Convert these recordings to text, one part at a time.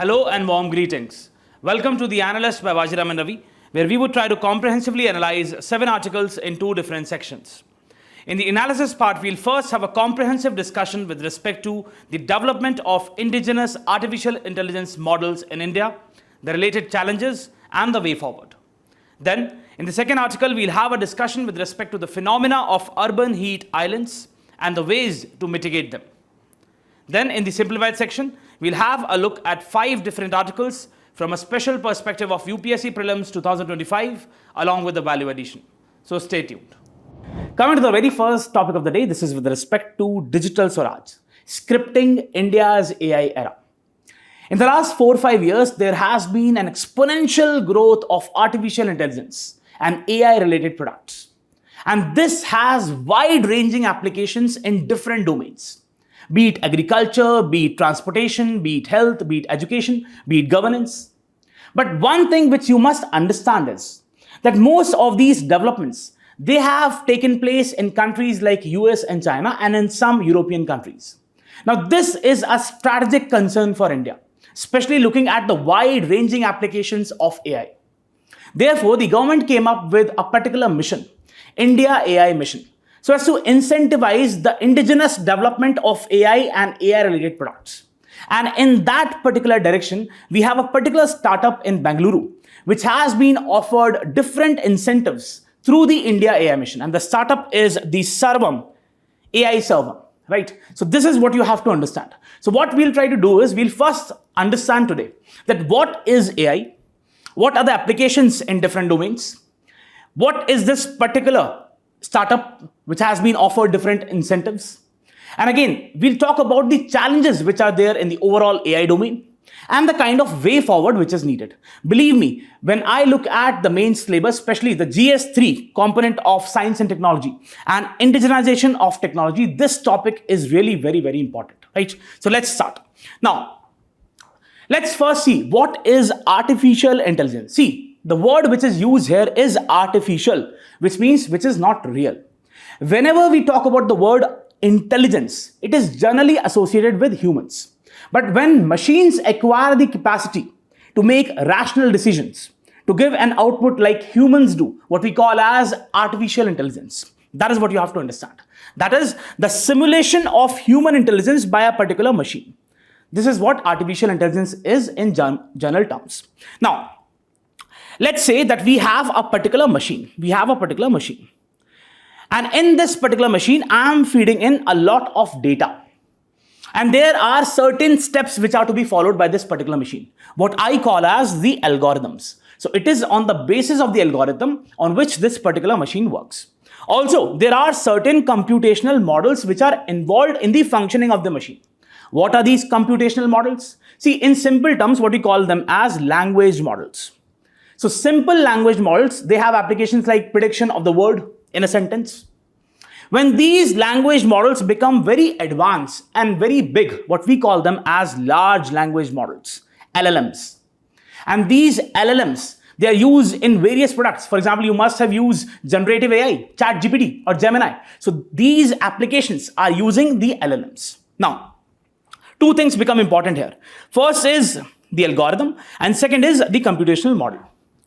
Hello and warm greetings. Welcome to the Analyst by Vajiram and Ravi, where we would try to comprehensively analyze 7 articles in 2 different sections. In the analysis part, we'll first have a comprehensive discussion with respect to the development of indigenous artificial intelligence models in India, the related challenges, and the way forward. Then, in the second article, we'll have a discussion with respect to the phenomena of urban heat islands and the ways to mitigate them. Then, in the simplified section, we'll have a look at 5 different articles from a special perspective of UPSC Prelims 2025 along with the value addition. So stay tuned. Coming to the very first topic of the day, this is with respect to digital Swaraj, scripting India's AI era. In the last 4 or 5 years, there has been an exponential growth of artificial intelligence and AI related products. And this has wide-ranging applications in different domains. Be it agriculture, be it transportation, be it health, be it education, be it governance. But one thing which you must understand is that most of these developments, they have taken place in countries like US and China and in some European countries. Now, this is a strategic concern for India, especially looking at the wide-ranging applications of AI. Therefore, the government came up with a particular mission, India AI Mission, so as to incentivize the indigenous development of AI and AI-related products. And in that particular direction, we have a particular startup in Bengaluru, which has been offered different incentives through the India AI Mission. And the startup is the Sarvam AI Server, right? So this is what you have to understand. So what we'll try to do is we'll first understand today that what is AI, what are the applications in different domains, what is this particular startup which has been offered different incentives. And again, we'll talk about the challenges which are there in the overall AI domain and the kind of way forward which is needed. Believe me, when I look at the main syllabus, especially the GS3 component of science and technology and indigenization of technology, this topic is really very, very important, right? So let's start. Now, let's first see what is artificial intelligence. See, the word which is used here is artificial, which means which is not real. Whenever we talk about the word intelligence, it is generally associated with humans. But when machines acquire the capacity to make rational decisions, to give an output like humans do, what we call as artificial intelligence, that is what you have to understand. That is the simulation of human intelligence by a particular machine. This is what artificial intelligence is in general terms. Now, let's say that we have a particular machine. And in this particular machine, I am feeding in a lot of data. And there are certain steps which are to be followed by this particular machine, what I call as the algorithms. So it is on the basis of the algorithm on which this particular machine works. Also, there are certain computational models which are involved in the functioning of the machine. What are these computational models? See, in simple terms, what we call them as language models. So simple language models, they have applications like prediction of the word in a sentence. When these language models become very advanced and very big, what we call them as large language models, LLMs. And these LLMs, they are used in various products. For example, you must have used generative AI, ChatGPT or Gemini. So these applications are using the LLMs. Now, 2 things become important here. First is the algorithm and second is the computational model.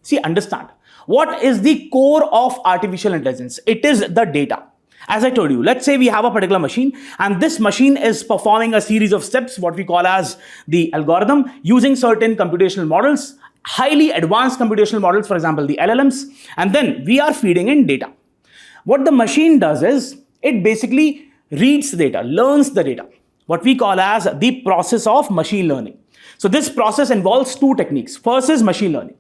See, understand, what is the core of artificial intelligence? It is the data. As I told you, let's say we have a particular machine and this machine is performing a series of steps, what we call as the algorithm, using certain computational models, highly advanced computational models, for example, the LLMs, and then we are feeding in data. What the machine does is, it basically reads the data, learns the data, what we call as the process of machine learning. So this process involves 2 techniques. First is machine learning.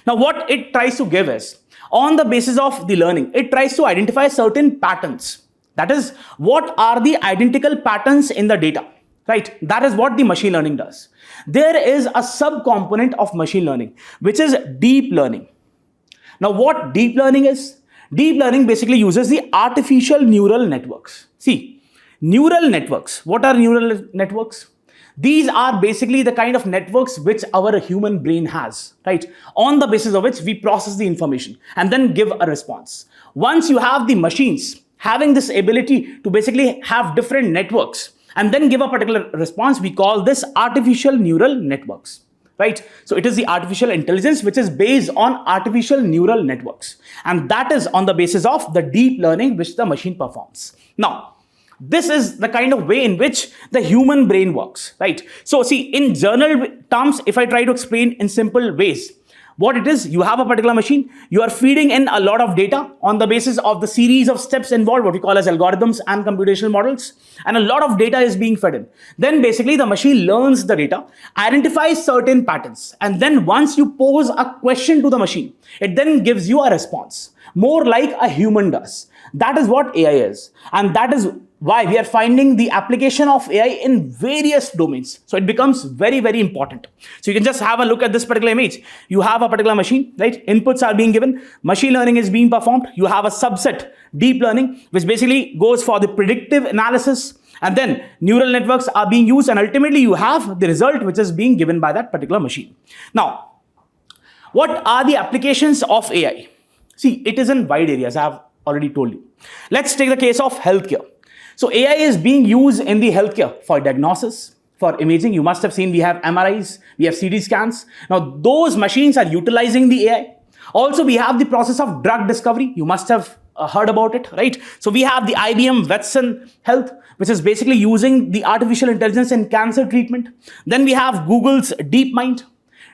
Now, what it tries to give is, on the basis of the learning, it tries to identify certain patterns. That is, what are the identical patterns in the data, right? That is what the machine learning does. There is a subcomponent of machine learning, which is deep learning. Now, what deep learning is? Deep learning basically uses the artificial neural networks. See, neural networks. What are neural networks? These are basically the kind of networks which our human brain has, right? On the basis of which we process the information and then give a response. Once you have the machines having this ability to basically have different networks and then give a particular response, we call this artificial neural networks. right? So it is the artificial intelligence which is based on artificial neural networks. And that is on the basis of the deep learning which the machine performs. Now, this is the kind of way in which the human brain works, right? So see, in journal terms, if I try to explain in simple ways, what it is, you have a particular machine, you are feeding in a lot of data on the basis of the series of steps involved, what we call as algorithms and computational models, and a lot of data is being fed in. Then basically the machine learns the data, identifies certain patterns, and then once you pose a question to the machine, it then gives you a response, more like a human does. That is what AI is, and that is why we are finding the application of AI in various domains. So it becomes very, very important. So you can just have a look at this particular image. You have a particular machine, right? Inputs are being given, machine learning is being performed. You have a subset, deep learning, which basically goes for the predictive analysis, and then neural networks are being used, and ultimately you have the result which is being given by that particular machine. Now, what are the applications of AI? See, it is in wide areas, I have already told you. Let's take the case of healthcare. So AI is being used in the healthcare for diagnosis, for imaging. You must have seen we have MRIs, we have CT scans. Now those machines are utilizing the AI. Also we have the process of drug discovery. You must have heard about it, right? So we have the IBM Watson Health, which is basically using the artificial intelligence in cancer treatment. Then we have Google's DeepMind.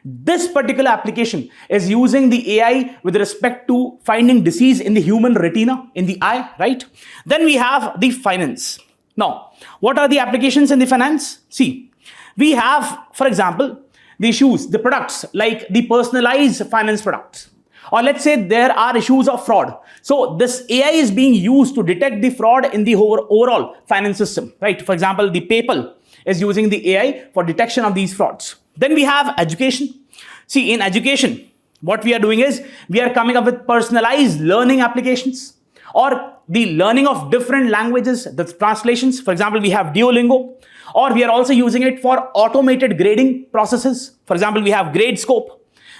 This particular application is using the AI with respect to finding disease in the human retina, in the eye, right? Then we have the finance. Now, what are the applications in the finance? See, we have, for example, the issues, the products like the personalized finance products. Or let's say there are issues of fraud. So this AI is being used to detect the fraud in the overall finance system, right? For example, the PayPal is using the AI for detection of these frauds. Then we have education. See, in education, what we are doing is we are coming up with personalized learning applications or the learning of different languages, the translations. For example, we have Duolingo, or we are also using it for automated grading processes. For example, we have GradeScope.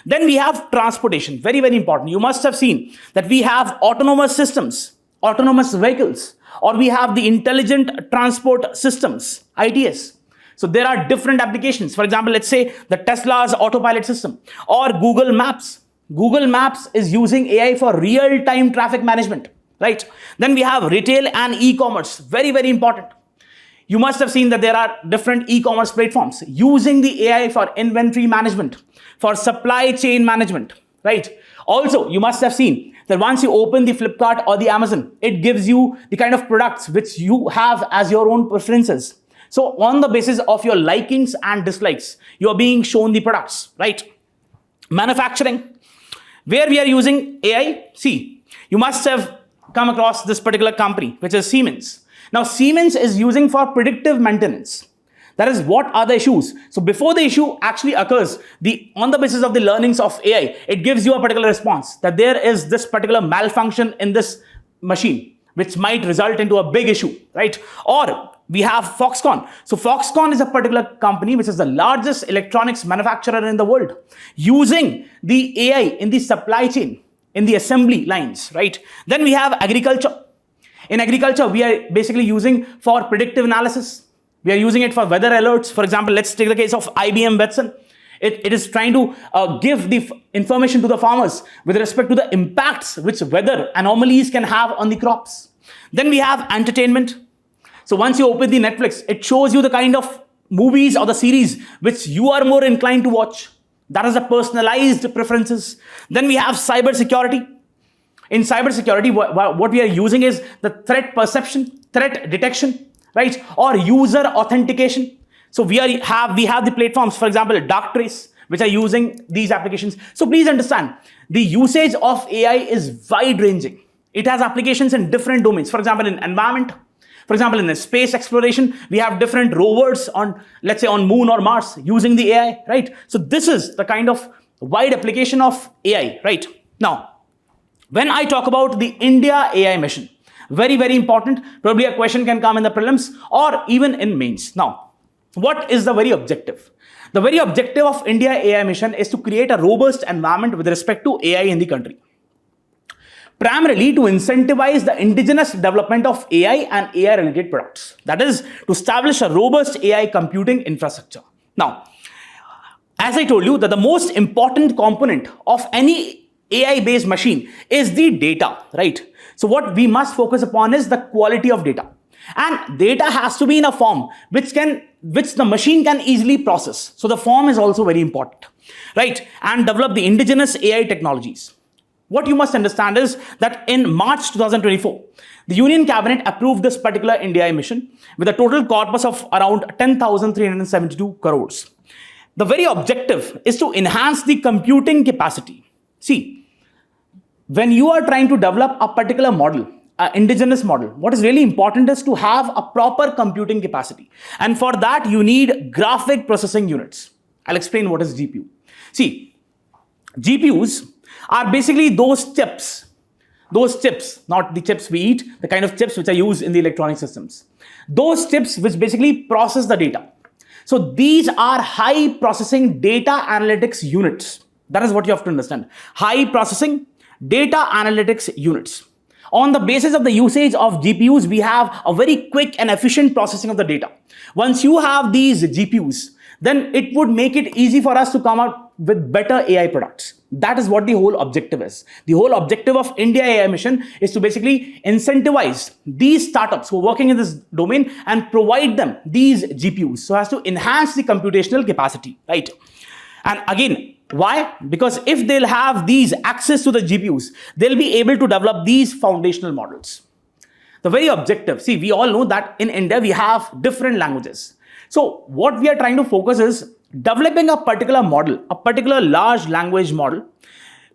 Then we have transportation, very, very important. You must have seen that we have autonomous systems, autonomous vehicles, or we have the intelligent transport systems, ITS. So there are different applications. For example, let's say the Tesla's autopilot system or Google Maps. Google Maps is using AI for real-time traffic management, right? Then we have retail and e-commerce, very, very important. You must have seen that there are different e-commerce platforms using the AI for inventory management, for supply chain management, right? Also, you must have seen that once you open the Flipkart or the Amazon, it gives you the kind of products which you have as your own preferences. So on the basis of your likings and dislikes, you are being shown the products, right? Manufacturing, where we are using AI. See, you must have come across this particular company, which is Siemens. Now, Siemens is using for predictive maintenance. That is, what are the issues? So before the issue actually occurs, on the basis of the learnings of AI, it gives you a particular response that there is this particular malfunction in this machine, which might result into a big issue, right? Or we have Foxconn. So Foxconn is a particular company which is the largest electronics manufacturer in the world, using the AI in the supply chain, in the assembly lines, right? Then we have agriculture. In agriculture, we are basically using for predictive analysis. We are using it for weather alerts. For example, let's take the case of IBM Watson. It is trying to give the information to the farmers with respect to the impacts which weather anomalies can have on the crops. Then we have entertainment. So once you open the Netflix, it shows you the kind of movies or the series which you are more inclined to watch. That is the personalized preferences. Then we have cybersecurity. In cybersecurity, what we are using is the threat perception, threat detection, right? Or user authentication. So we have the platforms, for example, Darktrace, which are using these applications. So please understand, the usage of AI is wide-ranging. It has applications in different domains. For example, in environment, for example, in space exploration, we have different rovers on, let's say, on Moon or Mars using the AI, right? So this is the kind of wide application of AI, right? Now, when I talk about the India AI mission, very, very important, probably a question can come in the prelims or even in mains. Now, what is the very objective? The very objective of India AI mission is to create a robust environment with respect to AI in the country, primarily to incentivize the indigenous development of AI and AI-related products. That is, to establish a robust AI computing infrastructure. Now, as I told you, that the most important component of any AI-based machine is the data, right? So what we must focus upon is the quality of data. And data has to be in a form which the machine can easily process. So the form is also very important, right? And develop the indigenous AI technologies. What you must understand is that in March 2024, the Union Cabinet approved this particular India mission with a total corpus of around 10,372 crores. The very objective is to enhance the computing capacity. See, when you are trying to develop a particular model, an indigenous model, what is really important is to have a proper computing capacity. And for that, you need graphic processing units. I'll explain what is GPU. See, GPUs are basically those chips, not the chips we eat, the kind of chips which are used in the electronic systems. Those chips which basically process the data. So these are high processing data analytics units. That is what you have to understand. High processing data analytics units. On the basis of the usage of GPUs, we have a very quick and efficient processing of the data. Once you have these GPUs, then it would make it easy for us to come out with better AI products. That is what the whole objective is. The whole objective of India AI mission is to basically incentivize these startups who are working in this domain and provide them these GPUs so as to enhance the computational capacity, right? And again, why? Because if they'll have these access to the GPUs, they'll be able to develop these foundational models. The very objective, see, we all know that in India, we have different languages. So what we are trying to focus is developing a particular model, a particular large language model,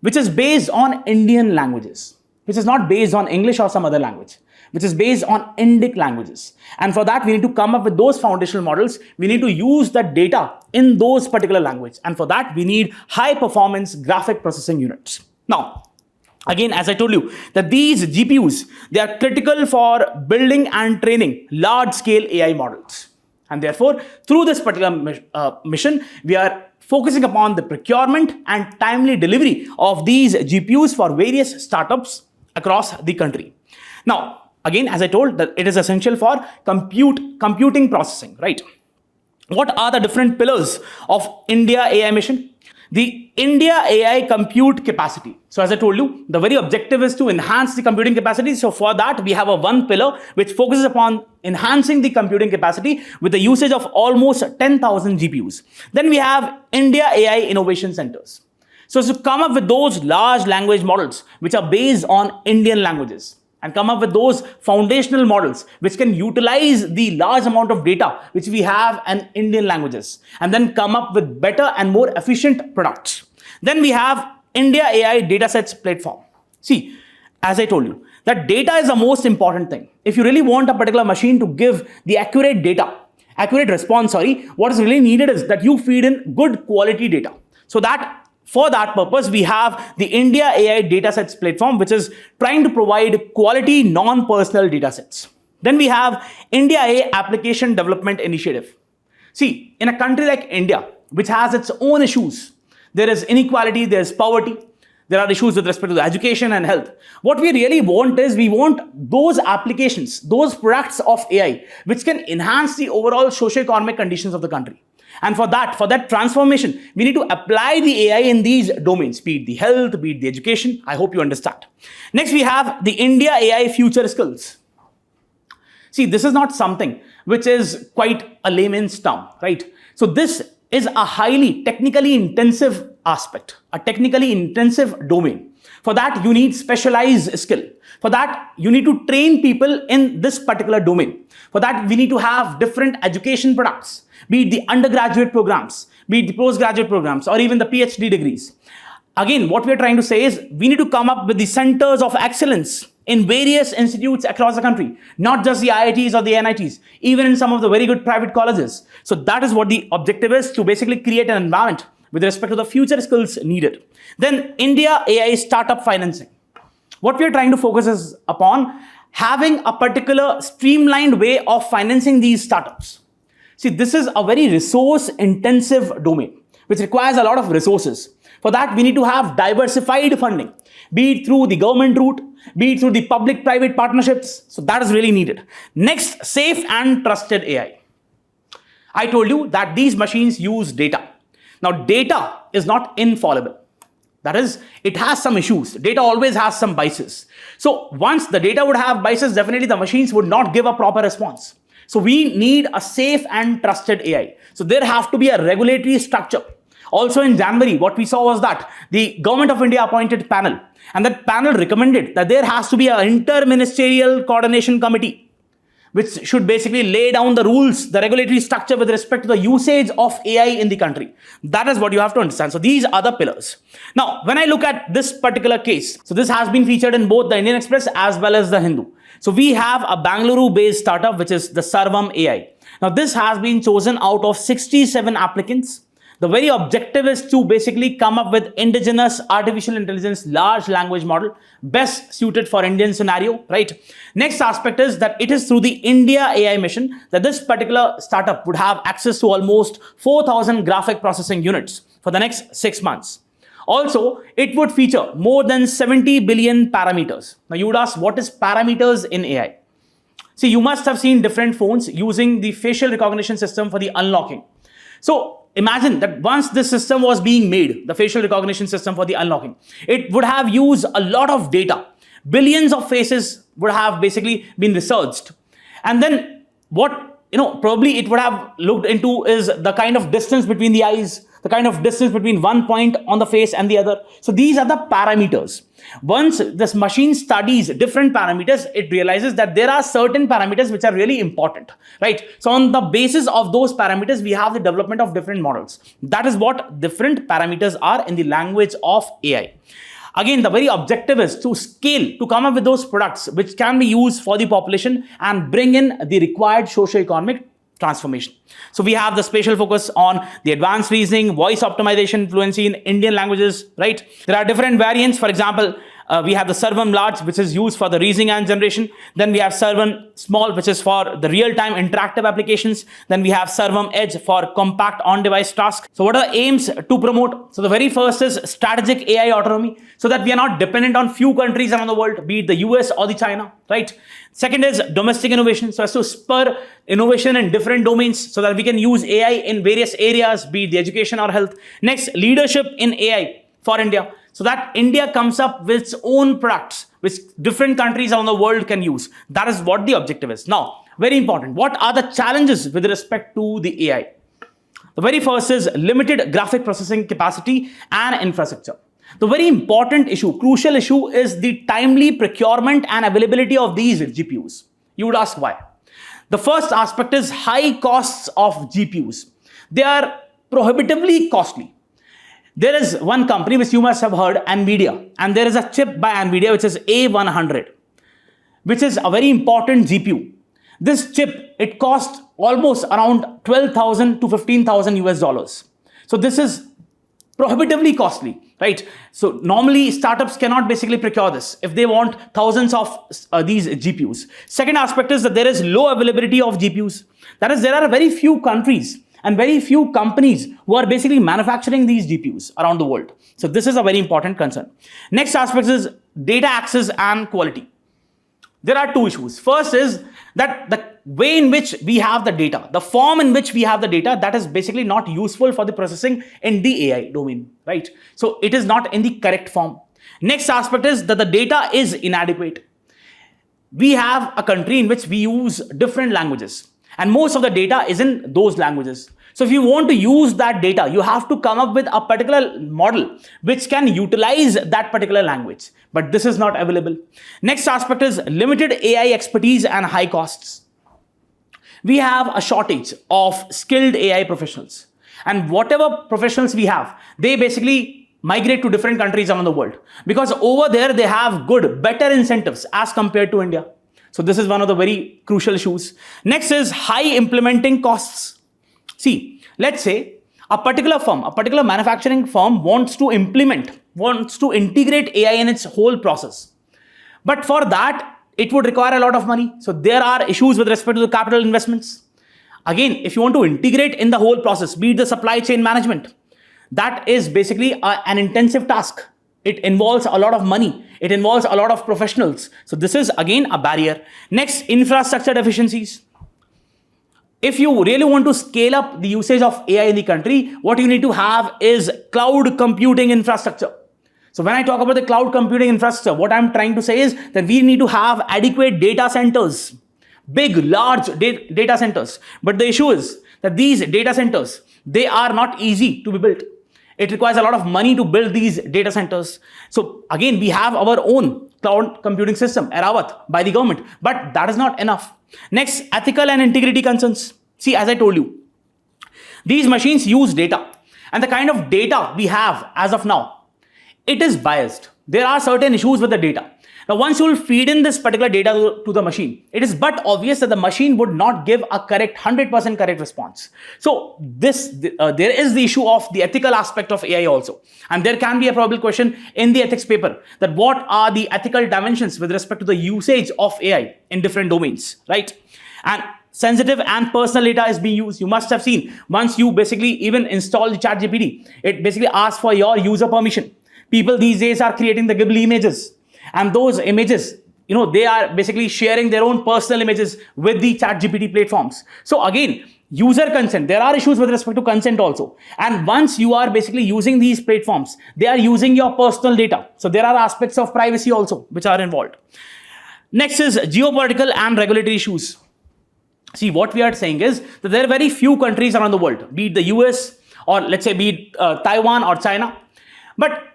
which is based on Indian languages, which is not based on English or some other language, which is based on Indic languages. And for that, we need to come up with those foundational models. We need to use that data in those particular language. And for that, we need high performance graphic processing units. Now, again, as I told you, that these GPUs, they are critical for building and training large scale AI models. And therefore, through this particular mission, we are focusing upon the procurement and timely delivery of these GPUs for various startups across the country. Now, again, as I told, that it is essential for computing processing, right? What are the different pillars of India AI mission? The India AI compute capacity. So as I told you, the very objective is to enhance the computing capacity. So for that, we have a one pillar which focuses upon enhancing the computing capacity with the usage of almost 10,000 GPUs. Then we have India AI Innovation Centers. So to come up with those large language models which are based on Indian languages, and come up with those foundational models which can utilize the large amount of data which we have in Indian languages, and then come up with better and more efficient products. Then we have India AI Datasets Platform. See, as I told you, that data is the most important thing. If you really want a particular machine to give the accurate response, what is really needed is that you feed in good quality data. So that for that purpose, we have the India AI Datasets Platform, which is trying to provide quality non-personal datasets. Then we have India AI Application Development Initiative. See, in a country like India, which has its own issues, there is inequality, there is poverty, there are issues with respect to the education and health. What we really want is we want those applications, those products of AI, which can enhance the overall socio-economic conditions of the country. And for that transformation, we need to apply the AI in these domains, be it the health, be it the education. I hope you understand. Next, we have the India AI Future Skills. See, this is not something which is quite a layman's term, right? So this is a highly technically intensive aspect, a technically intensive domain. For that, you need specialized skill. For that, you need to train people in this particular domain. For that, we need to have different education products, be it the undergraduate programs, be it the postgraduate programs, or even the PhD degrees. Again, what we're trying to say is we need to come up with the centers of excellence in various institutes across the country, not just the IITs or the NITs, even in some of the very good private colleges. So that is what the objective is, to basically create an environment with respect to the future skills needed. Then India AI Startup Financing. What we are trying to focus is upon having a particular streamlined way of financing these startups. See, this is a very resource intensive domain, which requires a lot of resources. For that, we need to have diversified funding, be it through the government route, be it through the public-private partnerships. So that is really needed. Next, safe and trusted AI. I told you that these machines use data. Now, data is not infallible. That is, it has some issues. Data always has some biases. So once the data would have biases, definitely the machines would not give a proper response. So we need a safe and trusted AI. So there have to be a regulatory structure. Also in January, what we saw was that the Government of India appointed a panel, and that panel recommended that there has to be an inter-ministerial coordination committee which should basically lay down the rules, the regulatory structure with respect to the usage of AI in the country. That is what you have to understand. So these are the pillars. Now, when I look at this particular case, so this has been featured in both the Indian Express as well as the Hindu. So we have a Bangalore-based startup, which is the Sarvam AI. Now, this has been chosen out of 67 applicants. The very objective is to basically come up with indigenous artificial intelligence large language model best suited for Indian scenario, right? Next aspect is that it is through the India AI mission that this particular startup would have access to almost 4,000 graphic processing units for the next 6 months. Also, it would feature more than 70 billion parameters. Now, you would ask, what is parameters in AI? See, you must have seen different phones using the facial recognition system for the unlocking. So, imagine that once this system was being made, the facial recognition system for the unlocking, it would have used a lot of data. Billions of faces would have basically been researched. And then what probably it would have looked into is the kind of distance between the eyes, the kind of distance between one point on the face and the other. So these are the parameters. Once this machine studies different parameters, it realizes that there are certain parameters which are really important, right? So on the basis of those parameters, we have the development of different models. That is what different parameters are in the language of AI. Again, the very objective is to scale, to come up with those products which can be used for the population and bring in the required socio-economic transformation. So we have the spatial focus on the advanced reasoning, voice optimization, fluency in Indian languages, right? There are different variants. For example, we have the Sarvam Large, which is used for the reasoning and generation. Then we have Sarvam Small, which is for the real-time interactive applications. Then we have Sarvam Edge for compact on-device tasks. So what are the aims to promote? So the very first is strategic AI autonomy, so that we are not dependent on few countries around the world, be it the US or the China, right? Second is domestic innovation, so as to spur innovation in different domains so that we can use AI in various areas, be it the education or health. Next, leadership in AI for India, so that India comes up with its own products which different countries around the world can use. That is what the objective is. Now, very important, what are the challenges with respect to the AI? The very first is limited graphic processing capacity and infrastructure. The very important issue, crucial issue, is the timely procurement and availability of these GPUs. You would ask why. The first aspect is high costs of GPUs. They are prohibitively costly. There is one company which you must have heard, NVIDIA, and there is a chip by NVIDIA which is A100, which is a very important GPU. This chip, it costs almost around 12,000 to 15,000 US dollars. So this is prohibitively costly, right? So normally startups cannot basically procure this if they want thousands of these GPUs. Second aspect is that there is low availability of GPUs. That is, there are very few countries and very few companies who are basically manufacturing these GPUs around the world. So this is a very important concern. Next aspect is data access and quality. There are two issues. First is that the way in which we have the data, the form in which we have the data, that is basically not useful for the processing in the AI domain, right? So it is not in the correct form. Next aspect is that the data is inadequate. We have a country in which we use different languages, and most of the data is in those languages. So if you want to use that data, you have to come up with a particular model which can utilize that particular language. But this is not available. Next aspect is limited AI expertise and high costs. We have a shortage of skilled AI professionals. And whatever professionals we have, they basically migrate to different countries around the world. Because over there, they have better incentives as compared to India. So this is one of the very crucial issues. Next is high implementing costs. See, let's say a particular firm, a particular manufacturing firm wants to integrate AI in its whole process. But for that, it would require a lot of money. So there are issues with respect to the capital investments. Again, if you want to integrate in the whole process, be it the supply chain management, that is basically an intensive task. It involves a lot of money. It involves a lot of professionals. So this is again a barrier. Next, infrastructure deficiencies. if you really want to scale up the usage of AI in the country, what you need to have is cloud computing infrastructure. So when I talk about the cloud computing infrastructure, what I'm trying to say is that we need to have adequate data centers, big, large data centers. But the issue is that these data centers, they are not easy to be built. It requires a lot of money to build these data centers. So again, we have our own cloud computing system, Airavat, by the government, but that is not enough. Next, ethical and integrity concerns. See, as I told you, these machines use data, and the kind of data we have as of now, it is biased. There are certain issues with the data. Now, once you will feed in this particular data to the machine, it is but obvious that the machine would not give a correct 100% correct response. So there is the issue of the ethical aspect of AI also. And there can be a probable question in the ethics paper that what are the ethical dimensions with respect to the usage of AI in different domains, right? And sensitive and personal data is being used. You must have seen once you basically even install the ChatGPT, it basically asks for your user permission. People these days are creating the Ghibli images. And those images, they are basically sharing their own personal images with the ChatGPT platforms. So again, user consent, there are issues with respect to consent also. And once you are basically using these platforms, they are using your personal data. So there are aspects of privacy also which are involved. Next is geopolitical and regulatory issues. See, what we are saying is that there are very few countries around the world, be it the US or let's say be it Taiwan or China. But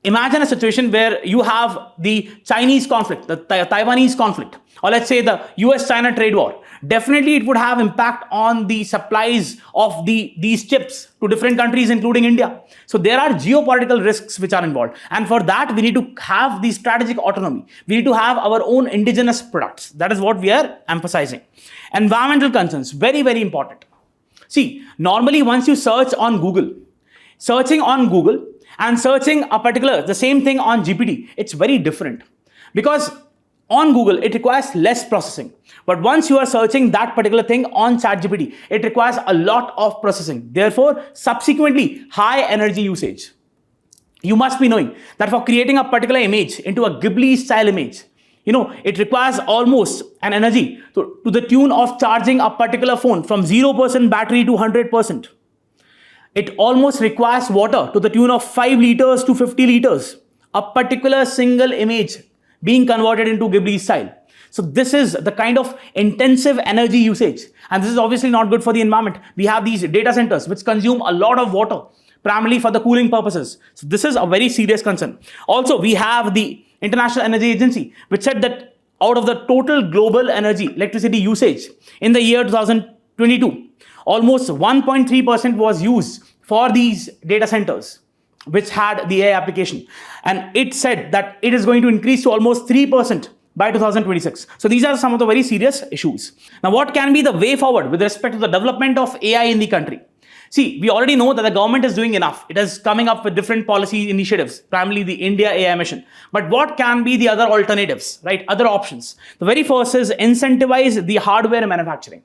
imagine a situation where you have the Chinese conflict, the Taiwanese conflict, or let's say the US-China trade war. Definitely it would have impact on the supplies of these chips to different countries, including India. So there are geopolitical risks which are involved. And for that, we need to have the strategic autonomy. We need to have our own indigenous products. That is what we are emphasizing. Environmental concerns, very, very important. See, normally once you search on Google, and searching the same thing on GPT, it's very different. Because on Google, it requires less processing. But once you are searching that particular thing on ChatGPT, it requires a lot of processing. Therefore, subsequently, high energy usage. You must be knowing that for creating a particular image into a Ghibli style image, it requires almost an energy to the tune of charging a particular phone from 0% battery to 100%. It almost requires water to the tune of 5 liters to 50 liters. A particular single image being converted into Ghibli style. So this is the kind of intensive energy usage. And this is obviously not good for the environment. We have these data centers which consume a lot of water, primarily for the cooling purposes. So this is a very serious concern. Also, we have the International Energy Agency, which said that out of the total global electricity usage in the year 2022, almost 1.3% was used for these data centers which had the AI application. And it said that it is going to increase to almost 3% by 2026. So these are some of the very serious issues. Now, what can be the way forward with respect to the development of AI in the country? See, we already know that the government is doing enough. It is coming up with different policy initiatives, primarily the India AI mission. But what can be the other alternatives, right? Other options. The very first is incentivize the hardware manufacturing.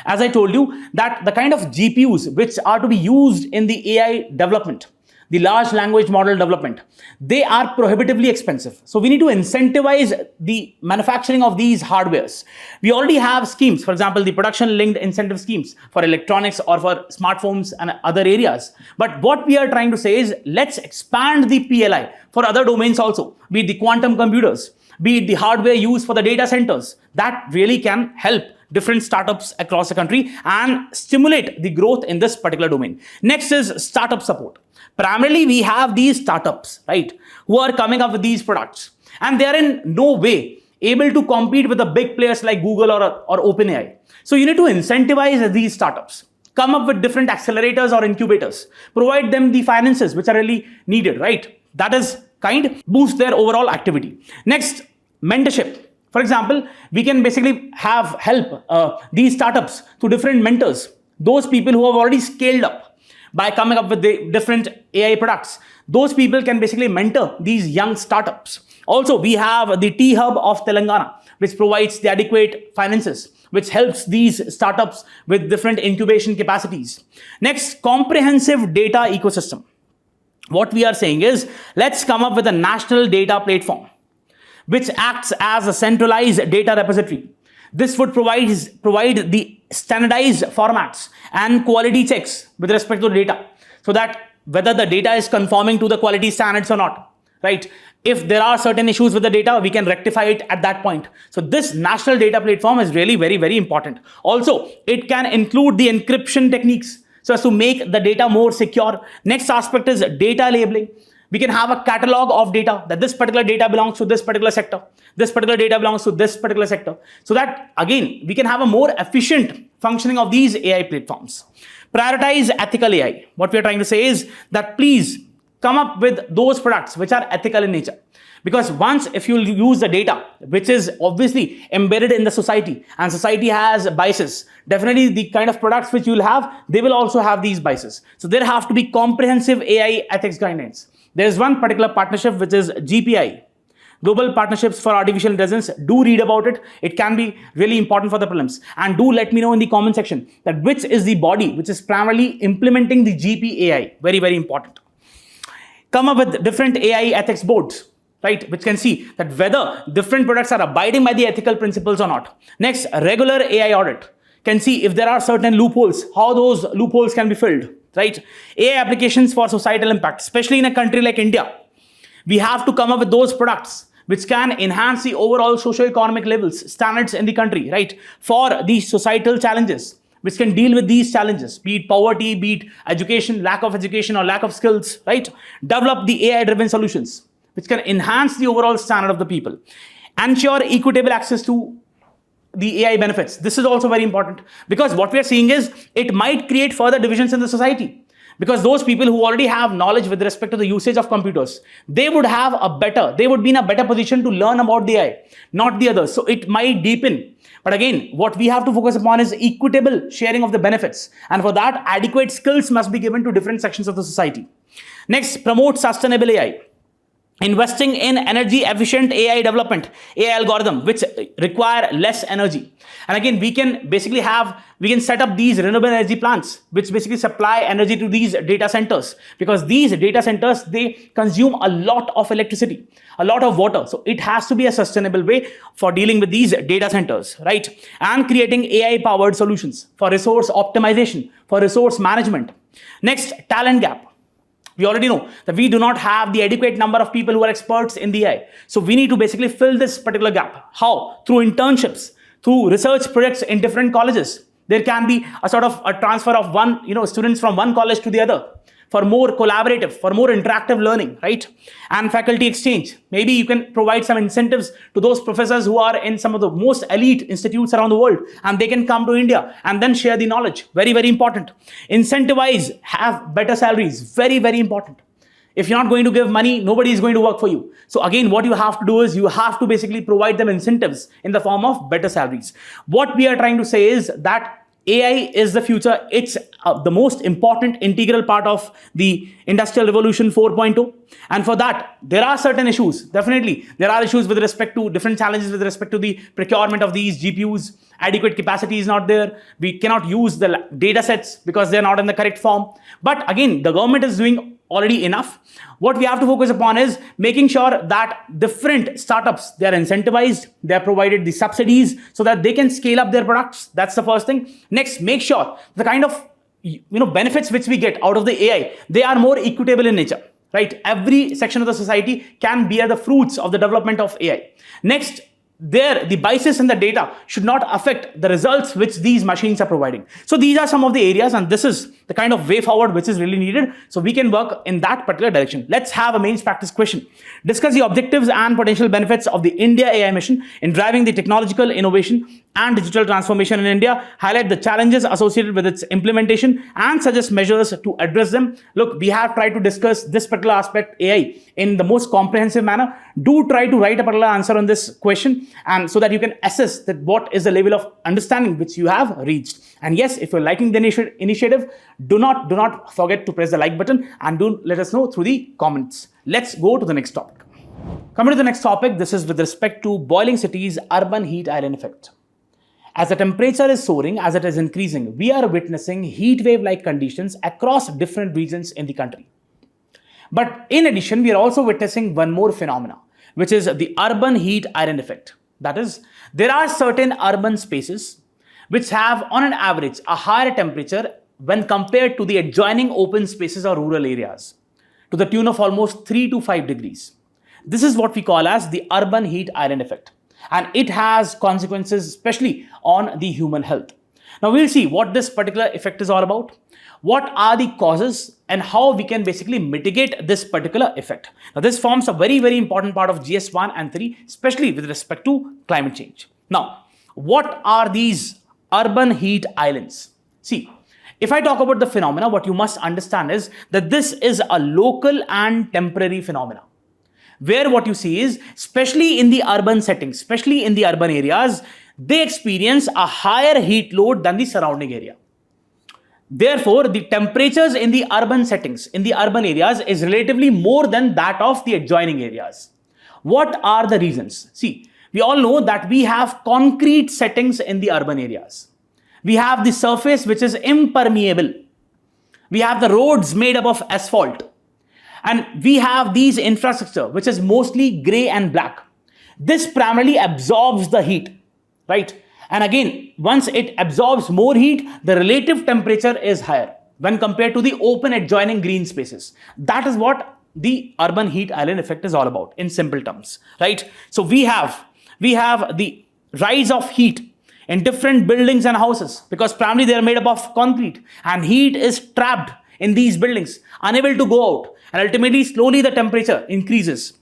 As I told you, that the kind of GPUs which are to be used in the AI development, the large language model development, they are prohibitively expensive. So we need to incentivize the manufacturing of these hardwares. We already have schemes, for example, the production linked incentive schemes for electronics or for smartphones and other areas. But what we are trying to say is let's expand the PLI for other domains also, be it the quantum computers, be it the hardware used for the data centers. That really can help different startups across the country and stimulate the growth in this particular domain. Next is startup support. Primarily, we have these startups, right, who are coming up with these products, and they are in no way able to compete with the big players like Google or OpenAI. So you need to incentivize these startups, come up with different accelerators or incubators, provide them the finances which are really needed, right? That is boost their overall activity. Next, mentorship. For example, we can basically help these startups to different mentors, those people who have already scaled up by coming up with the different AI products. Those people can basically mentor these young startups. Also, we have the T-Hub of Telangana, which provides the adequate finances, which helps these startups with different incubation capacities. Next, comprehensive data ecosystem. What we are saying is, let's come up with a national data platform which acts as a centralized data repository. This would provide the standardized formats and quality checks with respect to data, so that whether the data is conforming to the quality standards or not, right? If there are certain issues with the data, we can rectify it at that point. So this national data platform is really very, very important. Also, it can include the encryption techniques so as to make the data more secure. Next aspect is data labeling. We can have a catalog of data, that this particular data belongs to this particular sector, this particular data belongs to this particular sector, so that again we can have a more efficient functioning of these AI platforms. Prioritize ethical AI. What we are trying to say is that please come up with those products which are ethical in nature. Because once if you use the data, which is obviously embedded in the society, and society has biases, definitely the kind of products which you'll have, they will also have these biases. So there have to be comprehensive AI ethics guidelines. There is one particular partnership which is GPI, Global Partnerships for Artificial Intelligence. Do read about it. It can be really important for the prelims. And do let me know in the comment section that which is the body which is primarily implementing the GPAI. Very, very important. Come up with different AI ethics boards, right, which can see that whether different products are abiding by the ethical principles or not. Next, a regular AI audit can see if there are certain loopholes, how those loopholes can be filled, right? AI applications for societal impact, especially in a country like India. We have to come up with those products which can enhance the overall socio-economic levels, standards in the country, right, for these societal challenges, which can deal with these challenges, be it poverty, be it education, lack of education or lack of skills, right? Develop the AI-driven solutions, which can enhance the overall standard of the people. Ensure equitable access to the AI benefits. This is also very important, because what we are seeing is it might create further divisions in the society. Because those people who already have knowledge with respect to the usage of computers, they would be in a better position to learn about the AI, not the others. So it might deepen. But again, what we have to focus upon is equitable sharing of the benefits. And for that, adequate skills must be given to different sections of the society. Next, promote sustainable AI. Investing in energy efficient AI development, AI algorithm, which require less energy. And again, we can set up these renewable energy plants, which basically supply energy to these data centers, because these data centers, they consume a lot of electricity, a lot of water. So it has to be a sustainable way for dealing with these data centers, right? And creating AI powered solutions for resource optimization, for resource management. Next, talent gap. We already know that we do not have the adequate number of people who are experts in the AI. So we need to basically fill this particular gap. How? Through internships, through research projects in different colleges. There can be a sort of a transfer of students from one college to the other for more collaborative, for more interactive learning, right? And faculty exchange. Maybe you can provide some incentives to those professors who are in some of the most elite institutes around the world, and they can come to India and then share the knowledge. Very, very important. Incentivize, have better salaries. Very, very important. If you're not going to give money, nobody is going to work for you. So again, what you have to do is you have to basically provide them incentives in the form of better salaries. What we are trying to say is that AI is the future. It's the most important integral part of the Industrial Revolution 4.0. And for that, there are certain issues. Definitely, there are issues with respect to different challenges with respect to the procurement of these GPUs. Adequate capacity is not there. We cannot use the data sets because they're not in the correct form. But again, the government is doing already enough. What we have to focus upon is making sure that different startups, they are incentivized, they are provided the subsidies so that they can scale up their products. That's the first thing. Next, make sure the kind of benefits which we get out of the AI, they are more equitable in nature, right? Every section of the society can bear the fruits of the development of AI. Next, the biases in the data should not affect the results which these machines are providing. So these are some of the areas, and this is the kind of way forward which is really needed. So we can work in that particular direction. Let's have a mains practice question. Discuss the objectives and potential benefits of the India AI mission in driving the technological innovation and digital transformation in India. Highlight the challenges associated with its implementation and suggest measures to address them. Look, we have tried to discuss this particular aspect, AI, in the most comprehensive manner. Do try to write a particular answer on this question, and so that you can assess that what is the level of understanding which you have reached. And yes, if you're liking the initiative, do not forget to press the like button, and do let us know through the comments. Let's go to the next topic. Coming to the next topic, this is with respect to boiling cities, urban heat island effect. As the temperature is soaring, as it is increasing, we are witnessing heat wave-like conditions across different regions in the country. But in addition, we are also witnessing one more phenomena, which is the urban heat island effect. That is, there are certain urban spaces which have on an average a higher temperature when compared to the adjoining open spaces or rural areas, to the tune of almost 3 to 5 degrees. This is what we call as the urban heat island effect, and it has consequences especially on the human health. Now we'll see what this particular effect is all about, what are the causes, and how we can basically mitigate this particular effect. Now this forms a very, very important part of GS1 and 3, especially with respect to climate change. Now, what are these urban heat islands? See, if I talk about the phenomena, what you must understand is that this is a local and temporary phenomena, where what you see is, especially in the urban settings, especially in the urban areas, they experience a higher heat load than the surrounding area. Therefore, the temperatures in the urban settings, in the urban areas, is relatively more than that of the adjoining areas. What are the reasons? See, we all know that we have concrete settings in the urban areas. We have the surface which is impermeable. We have the roads made up of asphalt. And we have these infrastructure which is mostly grey and black. This primarily absorbs the heat, right? And again, once it absorbs more heat, the relative temperature is higher when compared to the open adjoining green spaces. That is what the urban heat island effect is all about in simple terms, right? So we have the rise of heat in different buildings and houses because primarily they are made up of concrete, and heat is trapped in these buildings, unable to go out, and ultimately slowly the temperature increases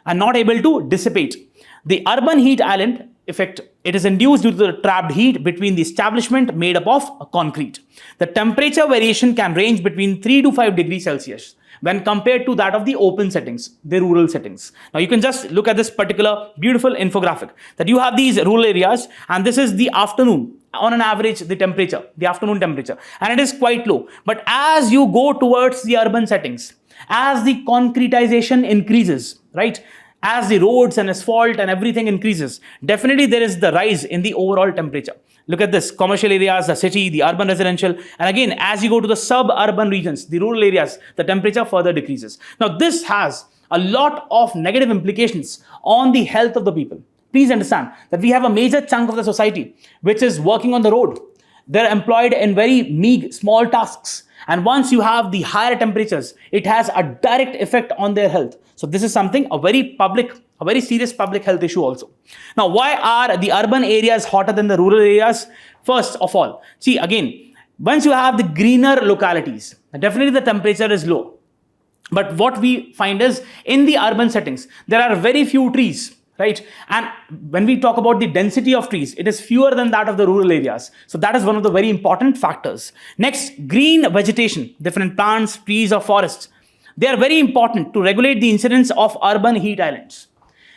and not able to dissipate. The urban heat island effect, it is induced due to the trapped heat between the establishment made up of concrete. The temperature variation can range between 3 to 5 degrees Celsius when compared to that of the open settings, the rural settings. Now you can just look at this particular beautiful infographic that you have these rural areas, and this is the afternoon, on an average the temperature, the afternoon temperature, and it is quite low. But as you go towards the urban settings, as the concretization increases, right, as the roads and asphalt and everything increases, definitely there is the rise in the overall temperature. Look at this, commercial areas, the city, the urban residential, and again, as you go to the suburban regions, the rural areas, the temperature further decreases. Now, this has a lot of negative implications on the health of the people. Please understand that we have a major chunk of the society which is working on the road. They're employed in very meager, small tasks. And once you have the higher temperatures, it has a direct effect on their health. So this is something, a very serious public health issue also. Now, why are the urban areas hotter than the rural areas? First of all, see again, once you have the greener localities, definitely the temperature is low. But what we find is, in the urban settings, there are very few trees, right? And when we talk about the density of trees, it is fewer than that of the rural areas. So that is one of the very important factors. Next, green vegetation, different plants, trees or forests. They are very important to regulate the incidence of urban heat islands.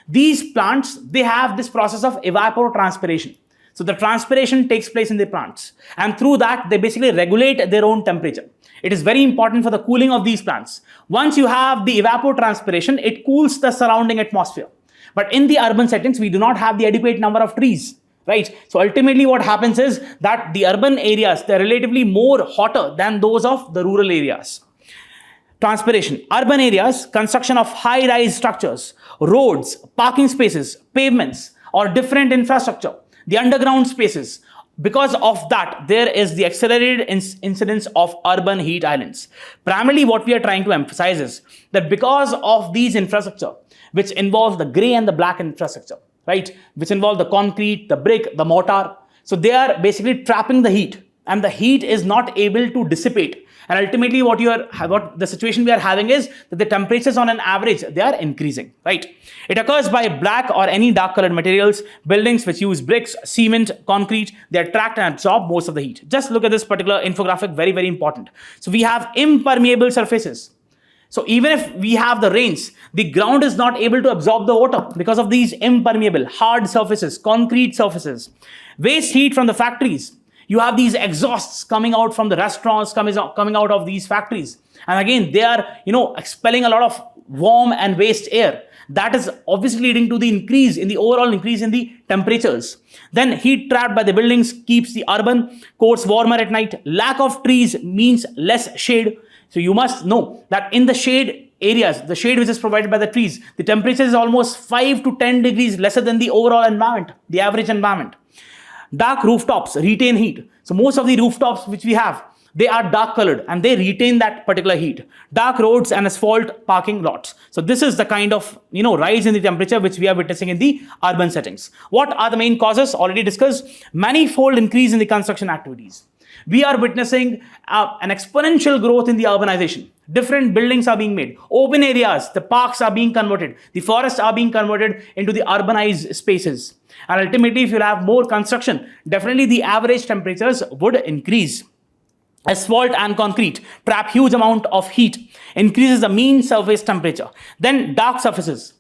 These plants, they have this process of evapotranspiration. So the transpiration takes place in the plants, and through that, they basically regulate their own temperature. It is very important for the cooling of these plants. Once you have the evapotranspiration, it cools the surrounding atmosphere. But in the urban settings, we do not have the adequate number of trees, right? So ultimately what happens is that the urban areas, they're relatively more hotter than those of the rural areas. Transpiration. Urban areas, construction of high-rise structures, roads, parking spaces, pavements, or different infrastructure, the underground spaces. Because of that, there is the accelerated incidence of urban heat islands. Primarily what we are trying to emphasize is that because of these infrastructure, which involves the grey and the black infrastructure, right, which involve the concrete, the brick, the mortar, so they are basically trapping the heat, and the heat is not able to dissipate. And ultimately what the situation we are having is that the temperatures on an average, they are increasing, right? It occurs by black or any dark colored materials, buildings which use bricks, cement, concrete, they attract and absorb most of the heat. Just look at this particular infographic, very, very important. So we have impermeable surfaces. So even if we have the rains, the ground is not able to absorb the water because of these impermeable, hard surfaces, concrete surfaces. Waste heat from the factories. You have these exhausts coming out from the restaurants, coming out of these factories. And again, they are, expelling a lot of warm and waste air. That is obviously leading to the overall increase in the temperatures. Then heat trapped by the buildings keeps the urban cores warmer at night. Lack of trees means less shade. So you must know that in the shade areas, the shade which is provided by the trees, the temperature is almost 5 to 10 degrees lesser than the overall environment, the average environment. Dark rooftops retain heat. So most of the rooftops which we have, they are dark colored and they retain that particular heat. Dark roads and asphalt parking lots. So this is the kind of rise in the temperature which we are witnessing in the urban settings. What are the main causes? Already discussed. Manifold increase in the construction activities. We are witnessing an exponential growth in the urbanization. Different buildings are being made. Open areas, the parks are being converted. The forests are being converted into the urbanized spaces. And ultimately, if you have more construction, definitely the average temperatures would increase. Asphalt and concrete trap huge amount of heat, increases the mean surface temperature. Then dark surfaces.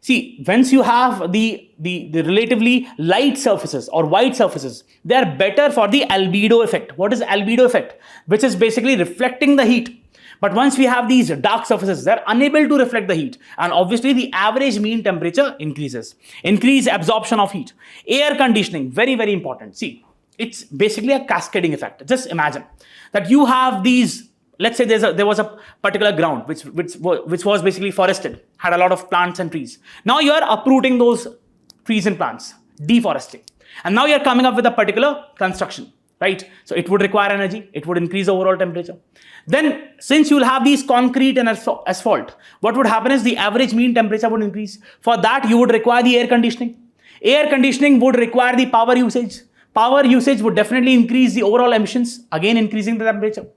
See, once you have the relatively light surfaces or white surfaces, they are better for the albedo effect. What is albedo effect? Which is basically reflecting the heat. But once we have these dark surfaces, they're unable to reflect the heat. And obviously the average mean temperature increases. Increase absorption of heat. Air conditioning, very, very important. See, it's basically a cascading effect. Just imagine that you have these, let's say there was a particular ground which was basically forested, had a lot of plants and trees. Now you are uprooting those trees and plants, deforesting. And now you're coming up with a particular construction, right? So it would require energy, it would increase the overall temperature. Then since you'll have these concrete and asphalt, what would happen is the average mean temperature would increase. For that, you would require the air conditioning. Air conditioning would require the power usage. Power usage would definitely increase the overall emissions, again increasing the temperature.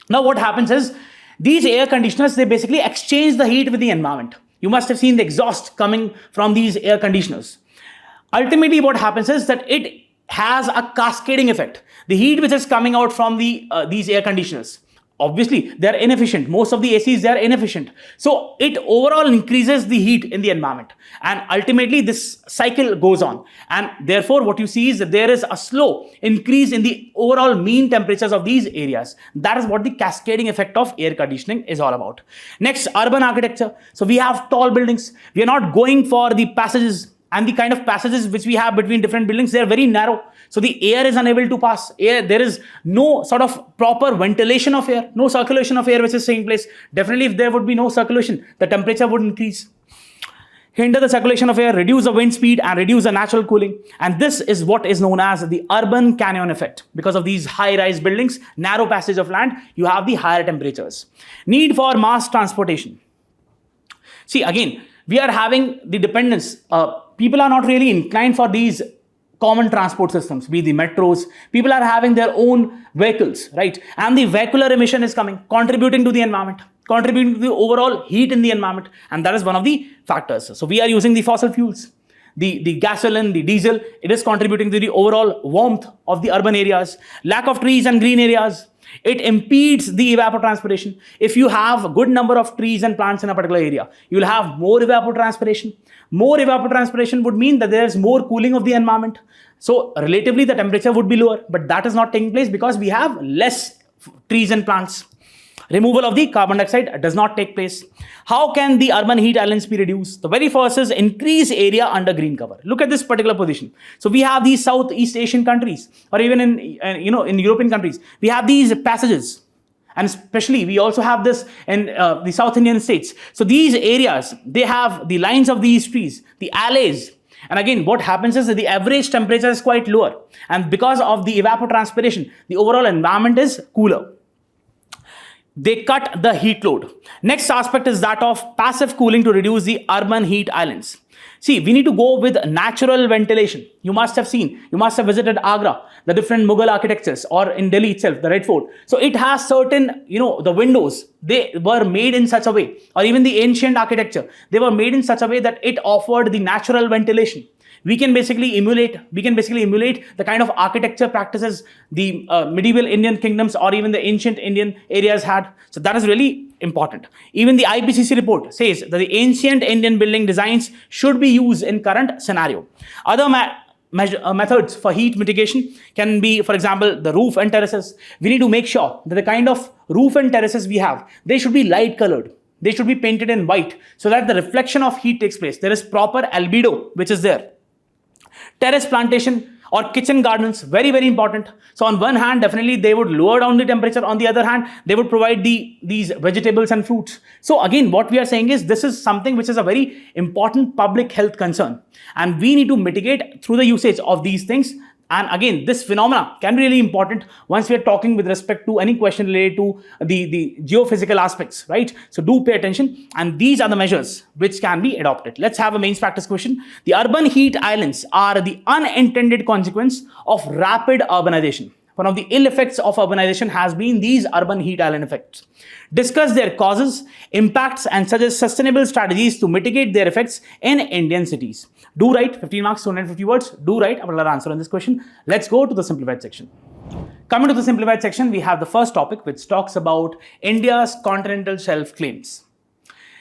Now what happens is, these air conditioners, they basically exchange the heat with the environment. You must have seen the exhaust coming from these air conditioners. Ultimately, what happens is that it has a cascading effect. The heat which is coming out from these air conditioners, obviously, they are inefficient. Most of the ACs, they are inefficient. So it overall increases the heat in the environment. And ultimately, this cycle goes on. And therefore, what you see is that there is a slow increase in the overall mean temperatures of these areas. That is what the cascading effect of air conditioning is all about. Next, urban architecture. So we have tall buildings. We are not going for the passages. And the kind of passages which we have between different buildings, they are very narrow. So the air is unable to pass. There is no sort of proper ventilation of air, no circulation of air which is taking place. Definitely, if there would be no circulation, the temperature would increase. Hinder the circulation of air, reduce the wind speed, and reduce the natural cooling. And this is what is known as the urban canyon effect. Because of these high-rise buildings, narrow passage of land, you have the higher temperatures. Need for mass transportation. See, again, we are having the dependence. People are not really inclined for these common transport systems, be the metros. People are having their own vehicles, right? And the vehicular emission is coming, contributing to the environment, contributing to the overall heat in the environment. And that is one of the factors. So we are using the fossil fuels, the gasoline, the diesel. It is contributing to the overall warmth of the urban areas. Lack of trees and green areas. It impedes the evapotranspiration. If you have a good number of trees and plants in a particular area, you will have more evapotranspiration. More evapotranspiration would mean that there is more cooling of the environment. So relatively, the temperature would be lower, but that is not taking place because we have less trees and plants. Removal of the carbon dioxide does not take place. How can the urban heat islands be reduced? The very first is increase area under green cover. Look at this particular position. So we have these Southeast Asian countries, or even in European countries, we have these passages. And especially, we also have this in the South Indian states. So these areas, they have the lines of these trees, the alleys. And again, what happens is that the average temperature is quite lower. And because of the evapotranspiration, the overall environment is cooler. They cut the heat load. Next aspect is that of passive cooling to reduce the urban heat islands. See, we need to go with natural ventilation. You must have seen, you must have visited Agra, the different Mughal architectures, or in Delhi itself, the Red Fort. So it has certain, the windows, they were made in such a way, or even the ancient architecture, they were made in such a way that it offered the natural ventilation. We can basically emulate the kind of architecture practices the medieval Indian kingdoms or even the ancient Indian areas had. So that is really important. Even the IPCC report says that the ancient Indian building designs should be used in current scenario. Other methods for heat mitigation can be, for example, the roof and terraces. We need to make sure that the kind of roof and terraces we have, they should be light colored. They should be painted in white so that the reflection of heat takes place. There is proper albedo which is there. Terrace plantation or kitchen gardens, very, very important. So on one hand, definitely they would lower down the temperature. On the other hand, they would provide these vegetables and fruits. So again, what we are saying is this is something which is a very important public health concern. And we need to mitigate through the usage of these things And again, this phenomena can be really important once we are talking with respect to any question related to the geophysical aspects, right? So do pay attention. And these are the measures which can be adopted. Let's have a mains practice question. The urban heat islands are the unintended consequence of rapid urbanization. One of the ill effects of urbanization has been these urban heat island effects. Discuss their causes, impacts, and suggest sustainable strategies to mitigate their effects in Indian cities. Do write 15 marks, 250 words. Do write a particular answer on this question. Let's go to the simplified section. Coming to the simplified section, we have the first topic which talks about India's continental shelf claims.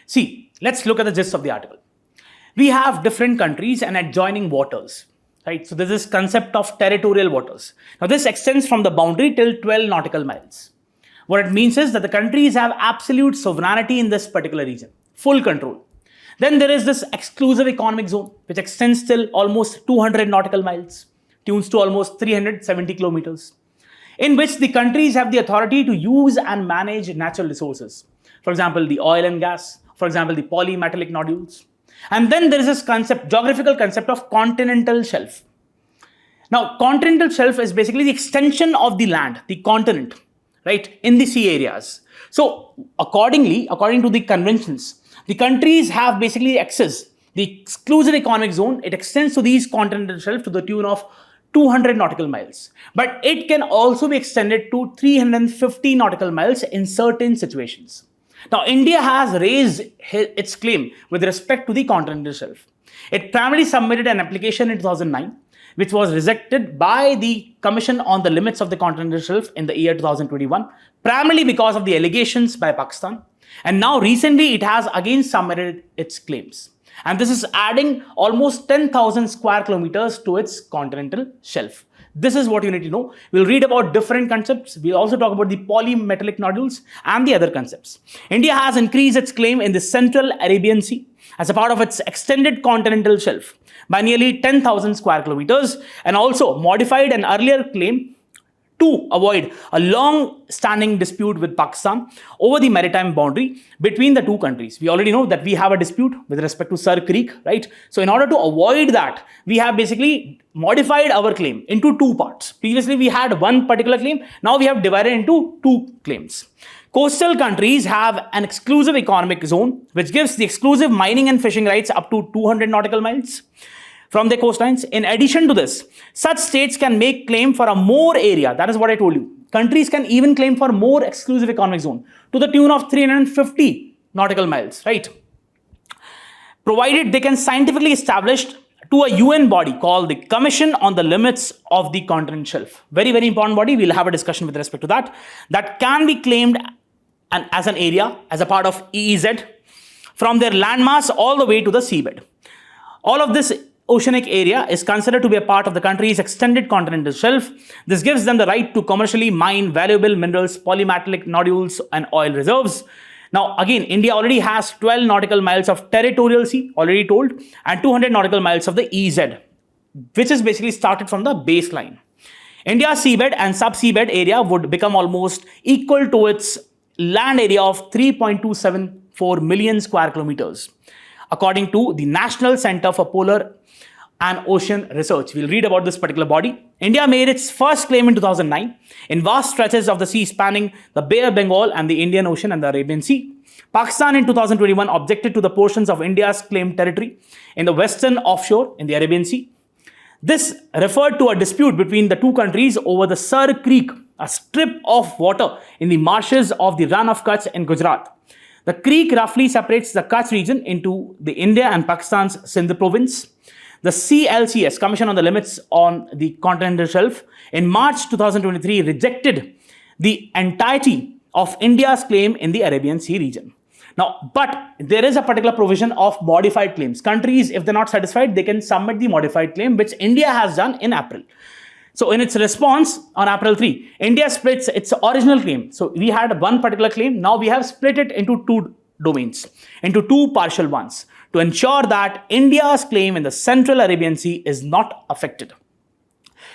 See, let's look at the gist of the article. We have different countries and adjoining waters. Right? So there's this concept of territorial waters. Now this extends from the boundary till 12 nautical miles. What it means is that the countries have absolute sovereignty in this particular region, full control. Then there is this exclusive economic zone, which extends till almost 200 nautical miles, tunes to almost 370 kilometers, in which the countries have the authority to use and manage natural resources. For example, the oil and gas, for example, the polymetallic nodules. And then there is this concept, geographical concept of continental shelf. Now, continental shelf is basically the extension of the land, the continent, right, in the sea areas. So, according to the conventions, the countries have basically access. The exclusive economic zone, it extends to these continental shelf to the tune of 200 nautical miles. But it can also be extended to 350 nautical miles in certain situations. Now, India has raised its claim with respect to the continental shelf. It primarily submitted an application in 2009, which was rejected by the Commission on the Limits of the Continental Shelf in the year 2021, primarily because of the allegations by Pakistan. And now recently, it has again submitted its claims. And this is adding almost 10,000 square kilometers to its continental shelf. This is what you need to know. We'll read about different concepts. We'll also talk about the polymetallic nodules and the other concepts. India has increased its claim in the Central Arabian Sea as a part of its extended continental shelf by nearly 10,000 square kilometers and also modified an earlier claim to avoid a long-standing dispute with Pakistan over the maritime boundary between the two countries. We already know that we have a dispute with respect to Sar Creek, right? So in order to avoid that, we have basically modified our claim into two parts. Previously, we had one particular claim. Now we have divided into two claims. Coastal countries have an exclusive economic zone, which gives the exclusive mining and fishing rights up to 200 nautical miles from their coastlines. In addition to this, such states can make claim for a more area. That is what I told you. Countries can even claim for more exclusive economic zone to the tune of 350 nautical miles, right? Provided they can scientifically establish to a UN body called the Commission on the Limits of the Continental Shelf. Very, very important body. We'll have a discussion with respect to that. That can be claimed as an area, as a part of EEZ, from their landmass all the way to the seabed. All of this oceanic area is considered to be a part of the country's extended continental shelf. This gives them the right to commercially mine valuable minerals, polymetallic nodules, and oil reserves. Now, again, India already has 12 nautical miles of territorial sea, already told, and 200 nautical miles of the EZ, which is basically started from the baseline. India's seabed and sub-seabed area would become almost equal to its land area of 3.274 million square kilometers, according to the National Center for Polar and Ocean Research. We'll read about this particular body. India made its first claim in 2009 in vast stretches of the sea spanning the Bay of Bengal and the Indian Ocean and the Arabian Sea. Pakistan in 2021 objected to the portions of India's claimed territory in the western offshore in the Arabian Sea. This referred to a dispute between the two countries over the Sar Creek, a strip of water in the marshes of the Rann of Kutch in Gujarat. The creek roughly separates the Kutch region into the India and Pakistan's Sindh province. The CLCS, Commission on the Limits on the Continental Shelf, in March 2023 rejected the entirety of India's claim in the Arabian Sea region. Now, but there is a particular provision of modified claims. Countries, if they're not satisfied, they can submit the modified claim, which India has done in April. So in its response on April 3, India splits its original claim. So we had one particular claim. Now we have split it into two domains, into two partial ones, to ensure that India's claim in the Central Arabian Sea is not affected.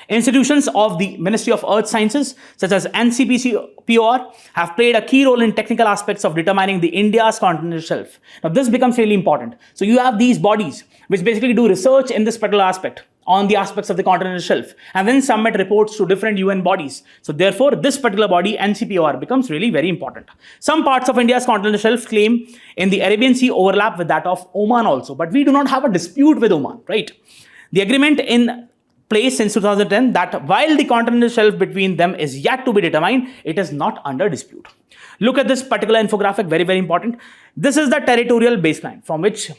Institutions of the Ministry of Earth Sciences, such as NCPCPOR, have played a key role in technical aspects of determining the India's continental shelf. Now, this becomes really important. So you have these bodies which basically do research in this particular aspect, on the aspects of the continental shelf and then submit reports to different UN bodies. So therefore, this particular body, NCPOR, becomes really very important. Some parts of India's continental shelf claim in the Arabian Sea overlap with that of Oman also, but we do not have a dispute with Oman, right? The agreement in place since 2010 that while the continental shelf between them is yet to be determined, it is not under dispute. Look at this particular infographic, very, very important. This is the territorial baseline from which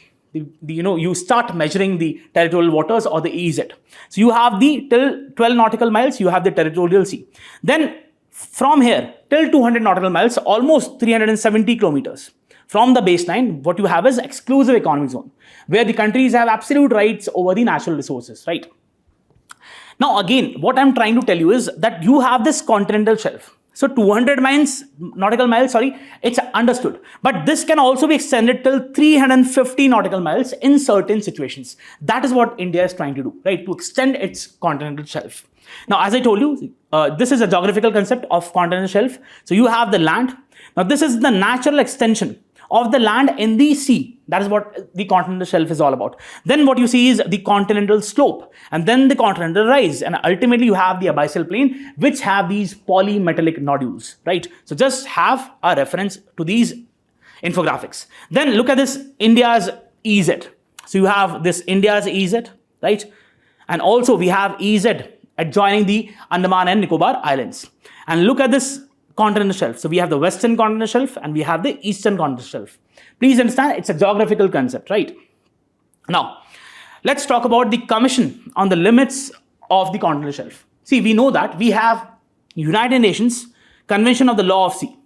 you start measuring the territorial waters or the EEZ. So you have the till 12 nautical miles, you have the territorial sea. Then from here till 200 nautical miles, almost 370 kilometers. From the baseline, what you have is exclusive economic zone, where the countries have absolute rights over the natural resources, right? Now again, what I'm trying to tell you is that you have this continental shelf. So 200 nautical miles, it's understood. But this can also be extended till 350 nautical miles in certain situations. That is what India is trying to do, right? To extend its continental shelf. Now, as I told you, this is a geographical concept of continental shelf. So you have the land. Now, this is the natural extension of the land in the sea. That is what the continental shelf is all about. Then what you see is the continental slope and then the continental rise. And ultimately you have the abyssal plain, which have these polymetallic nodules, right? So just have a reference to these infographics. Then look at this India's EZ. So you have this India's EZ, right? And also we have EZ adjoining the Andaman and Nicobar Islands. And look at this continental shelf. So we have the western continental shelf and we have the eastern continental shelf. Please understand, it's a geographical concept, right? Now, let's talk about the Commission on the Limits of the Continental Shelf. See, we know that we have United Nations Convention of the Law of Sea,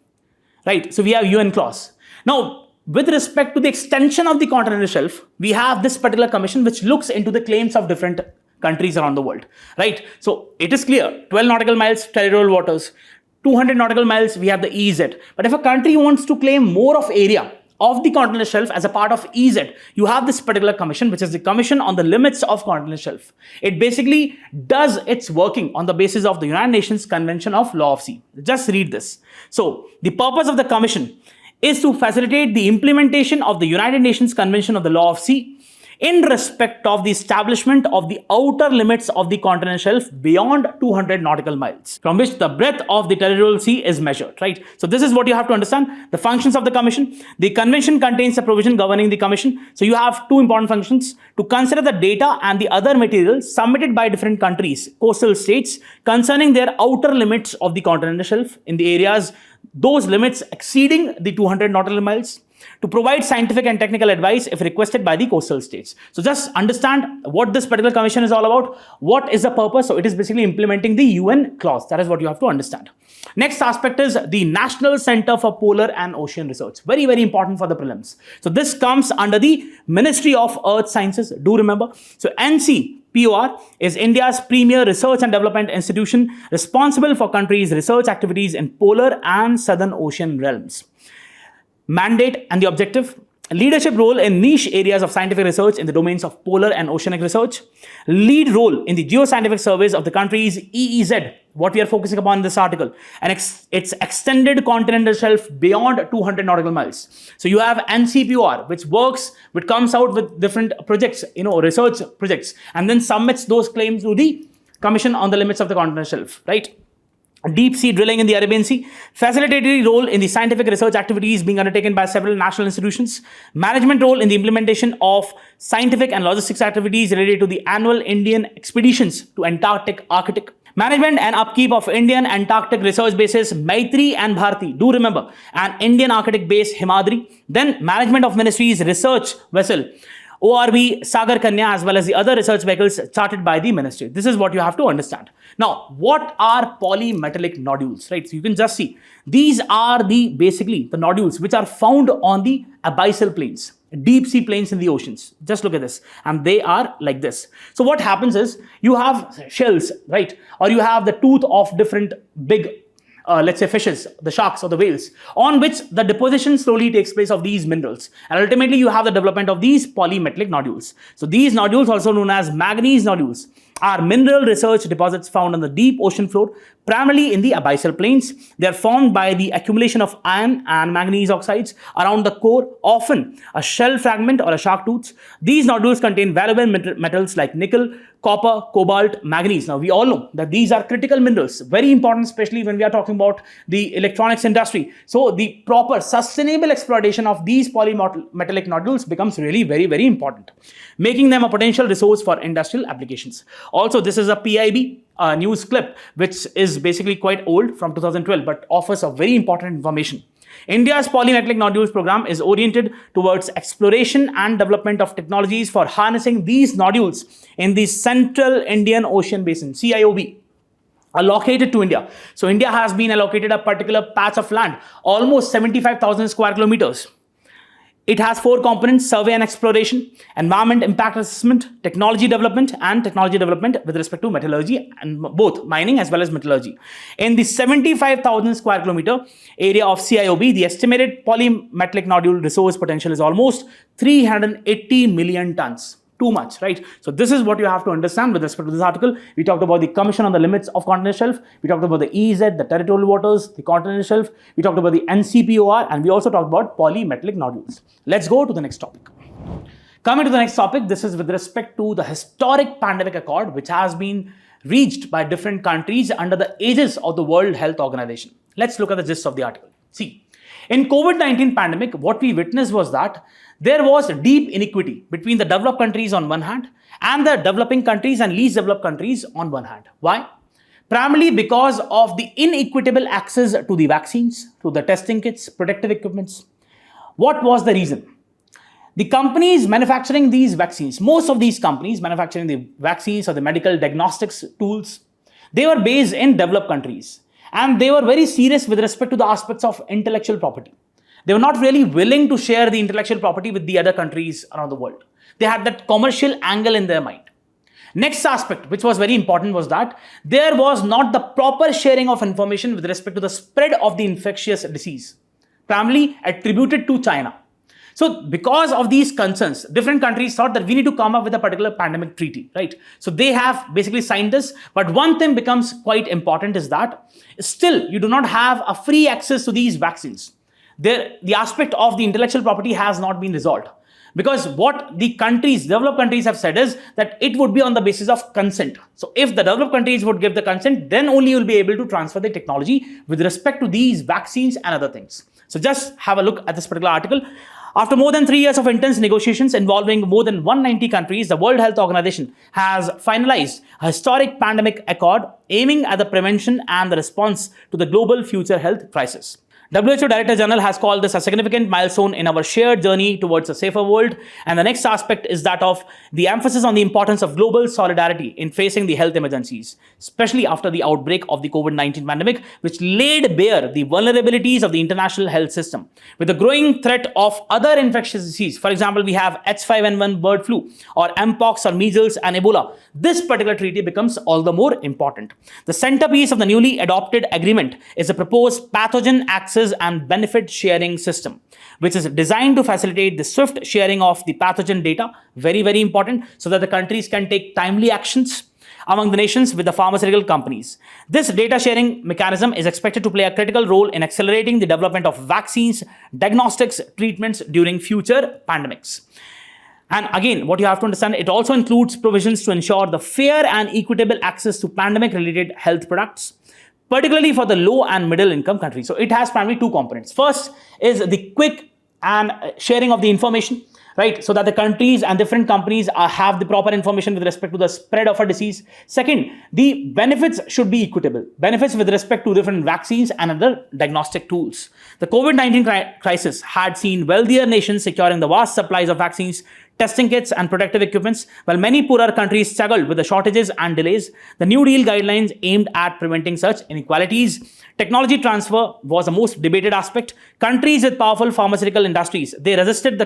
right? So we have UN clause. Now, with respect to the extension of the continental shelf, we have this particular commission which looks into the claims of different countries around the world, right? So it is clear, 12 nautical miles territorial waters, 200 nautical miles, we have the EZ. But if a country wants to claim more of area of the continental shelf as a part of EZ, you have this particular commission, which is the Commission on the Limits of Continental Shelf. It basically does its working on the basis of the United Nations Convention of Law of Sea. Just read this. So, the purpose of the commission is to facilitate the implementation of the United Nations Convention of the Law of Sea in respect of the establishment of the outer limits of the continental shelf beyond 200 nautical miles, from which the breadth of the territorial sea is measured, right? So this is what you have to understand, the functions of the commission. The convention contains a provision governing the commission. So you have two important functions: to consider the data and the other materials submitted by different countries, coastal states, concerning their outer limits of the continental shelf in the areas, those limits exceeding the 200 nautical miles, to provide scientific and technical advice if requested by the coastal states. So just understand what this particular commission is all about. What is the purpose? So it is basically implementing the UN clause. That is what you have to understand. Next aspect is the National Center for Polar and Ocean Research. Very, very important for the prelims. So this comes under the Ministry of Earth Sciences. Do remember. So NCPOR is India's premier research and development institution responsible for countries' research activities in polar and southern ocean realms. Mandate and the objective: leadership role in niche areas of scientific research in the domains of polar and oceanic research, lead role in the geoscientific surveys of the country's EEZ, what we are focusing upon in this article, and its extended continental shelf beyond 200 nautical miles. So you have NCPOR, which comes out with different projects, research projects, and then submits those claims to the Commission on the Limits of the Continental Shelf, right? Deep sea drilling in the Arabian Sea, facilitatory role in the scientific research activities being undertaken by several national institutions, management role in the implementation of scientific and logistics activities related to the annual Indian expeditions to Antarctic, Arctic, management and upkeep of Indian Antarctic research bases Maitri and Bharti, do remember, and Indian Arctic base Himadri, then management of ministry's research vessel ORV Sagar Kanya, as well as the other research vehicles chartered by the ministry. This is what you have to understand. Now, what are polymetallic nodules, right? So you can just see, these are basically the nodules which are found on the abyssal plains, deep sea plains in the oceans. Just look at this, and they are like this. So what happens is, you have shells, right? Or you have the tooth of different big let's say fishes, the sharks or the whales, on which the deposition slowly takes place of these minerals. And ultimately you have the development of these polymetallic nodules. So these nodules, also known as manganese nodules, are mineral research deposits found on the deep ocean floor, primarily in the abyssal plains. They are formed by the accumulation of iron and manganese oxides around the core, often a shell fragment or a shark tooth. These nodules contain valuable metals like nickel, copper, cobalt, manganese. Now, we all know that these are critical minerals, very important, especially when we are talking about the electronics industry. So, the proper sustainable exploitation of these polymetallic nodules becomes really very important, making them a potential resource for industrial applications. Also, this is a PIB news clip, which is basically quite old, from 2012, but offers a very important information. India's polymetallic nodules program is oriented towards exploration and development of technologies for harnessing these nodules in the Central Indian Ocean Basin, CIOB, allocated to India. So India has been allocated a particular patch of land, almost 75,000 square kilometers. It has 4 components: survey and exploration, environment impact assessment, technology development, and technology development with respect to metallurgy, and both mining as well as metallurgy. In the 75,000 square kilometer area of CIOB, the estimated polymetallic nodule resource potential is almost 380 million tons. Too much, right? So this is what you have to understand with respect to this article. We talked about the Commission on the Limits of Continental Shelf. We talked about the EEZ, the territorial waters, the Continental Shelf. We talked about the NCPOR, and we also talked about polymetallic nodules. Let's go to the next topic. Coming to the next topic, this is with respect to the historic pandemic accord, which has been reached by different countries under the aegis of the World Health Organization. Let's look at the gist of the article. See, in COVID-19 pandemic, what we witnessed was that there was deep inequity between the developed countries on one hand and the developing countries and least developed countries on one hand. Why? Primarily because of the inequitable access to the vaccines, to the testing kits, protective equipments. What was the reason? The companies manufacturing these vaccines, most of these companies manufacturing the vaccines or the medical diagnostics tools, they were based in developed countries, and they were very serious with respect to the aspects of intellectual property. They were not really willing to share the intellectual property with the other countries around the world. They had that commercial angle in their mind. Next aspect, which was very important, was that there was not the proper sharing of information with respect to the spread of the infectious disease, primarily attributed to China. So because of these concerns, different countries thought that we need to come up with a particular pandemic treaty, right? So they have basically signed this. But one thing becomes quite important is that still you do not have a free access to these vaccines. The aspect of the intellectual property has not been resolved, because what the countries, developed countries, have said is that it would be on the basis of consent. So if the developed countries would give the consent, then only you will be able to transfer the technology with respect to these vaccines and other things. So just have a look at this particular article. After more than 3 years of intense negotiations involving more than 190 countries, the World Health Organization has finalized a historic pandemic accord aiming at the prevention and the response to the global future health crisis. WHO Director General has called this a significant milestone in our shared journey towards a safer world. And the next aspect is that of the emphasis on the importance of global solidarity in facing the health emergencies, especially after the outbreak of the COVID-19 pandemic, which laid bare the vulnerabilities of the international health system. With the growing threat of other infectious disease, for example, we have H5N1 bird flu or Mpox or measles and Ebola, this particular treaty becomes all the more important. The centerpiece of the newly adopted agreement is a proposed pathogen access and benefit sharing system, which is designed to facilitate the swift sharing of the pathogen data, very important, so that the countries can take timely actions among the nations with the pharmaceutical companies. This data sharing mechanism is expected to play a critical role in accelerating the development of vaccines, diagnostics, treatments during future pandemics. And again, what you have to understand, it also includes provisions to ensure the fair and equitable access to pandemic-related health products, particularly for the low and middle income countries. So it has primarily 2 components. First is the quick and sharing of the information, right? So that the countries and different companies have the proper information with respect to the spread of a disease. Second, the benefits should be equitable. Benefits with respect to different vaccines and other diagnostic tools. The COVID-19 crisis had seen wealthier nations securing the vast supplies of vaccines, testing kits and protective equipments, while many poorer countries struggled with the shortages and delays. The New Deal guidelines aimed at preventing such inequalities. Technology transfer was the most debated aspect. Countries with powerful pharmaceutical industries, they resisted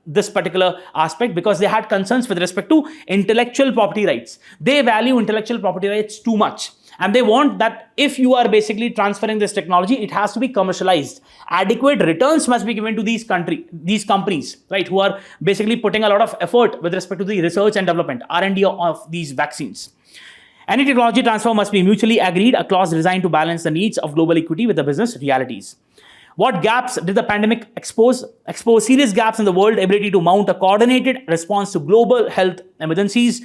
this particular aspect because they had concerns with respect to intellectual property rights. They value intellectual property rights too much. And they want that if you are basically transferring this technology, it has to be commercialized. Adequate returns must be given to these companies, right, who are basically putting a lot of effort with respect to the research and development, R&D of these vaccines. Any technology transfer must be mutually agreed, a clause designed to balance the needs of global equity with the business realities. What gaps did the pandemic expose? Expose serious gaps in the world ability to mount a coordinated response to global health emergencies.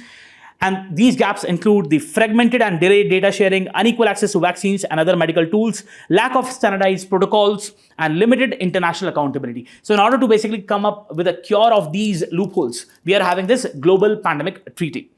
And these gaps include the fragmented and delayed data sharing, unequal access to vaccines and other medical tools, lack of standardized protocols, and limited international accountability. So in order to basically come up with a cure of these loopholes, we are having this global pandemic treaty.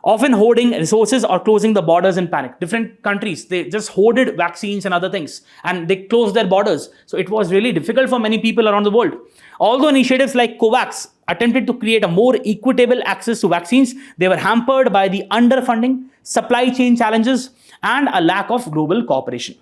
Often hoarding resources or closing the borders in panic. Different countries, they just hoarded vaccines and other things, and they closed their borders. So it was really difficult for many people around the world. Although initiatives like COVAX attempted to create a more equitable access to vaccines, they were hampered by the underfunding, supply chain challenges, and a lack of global cooperation.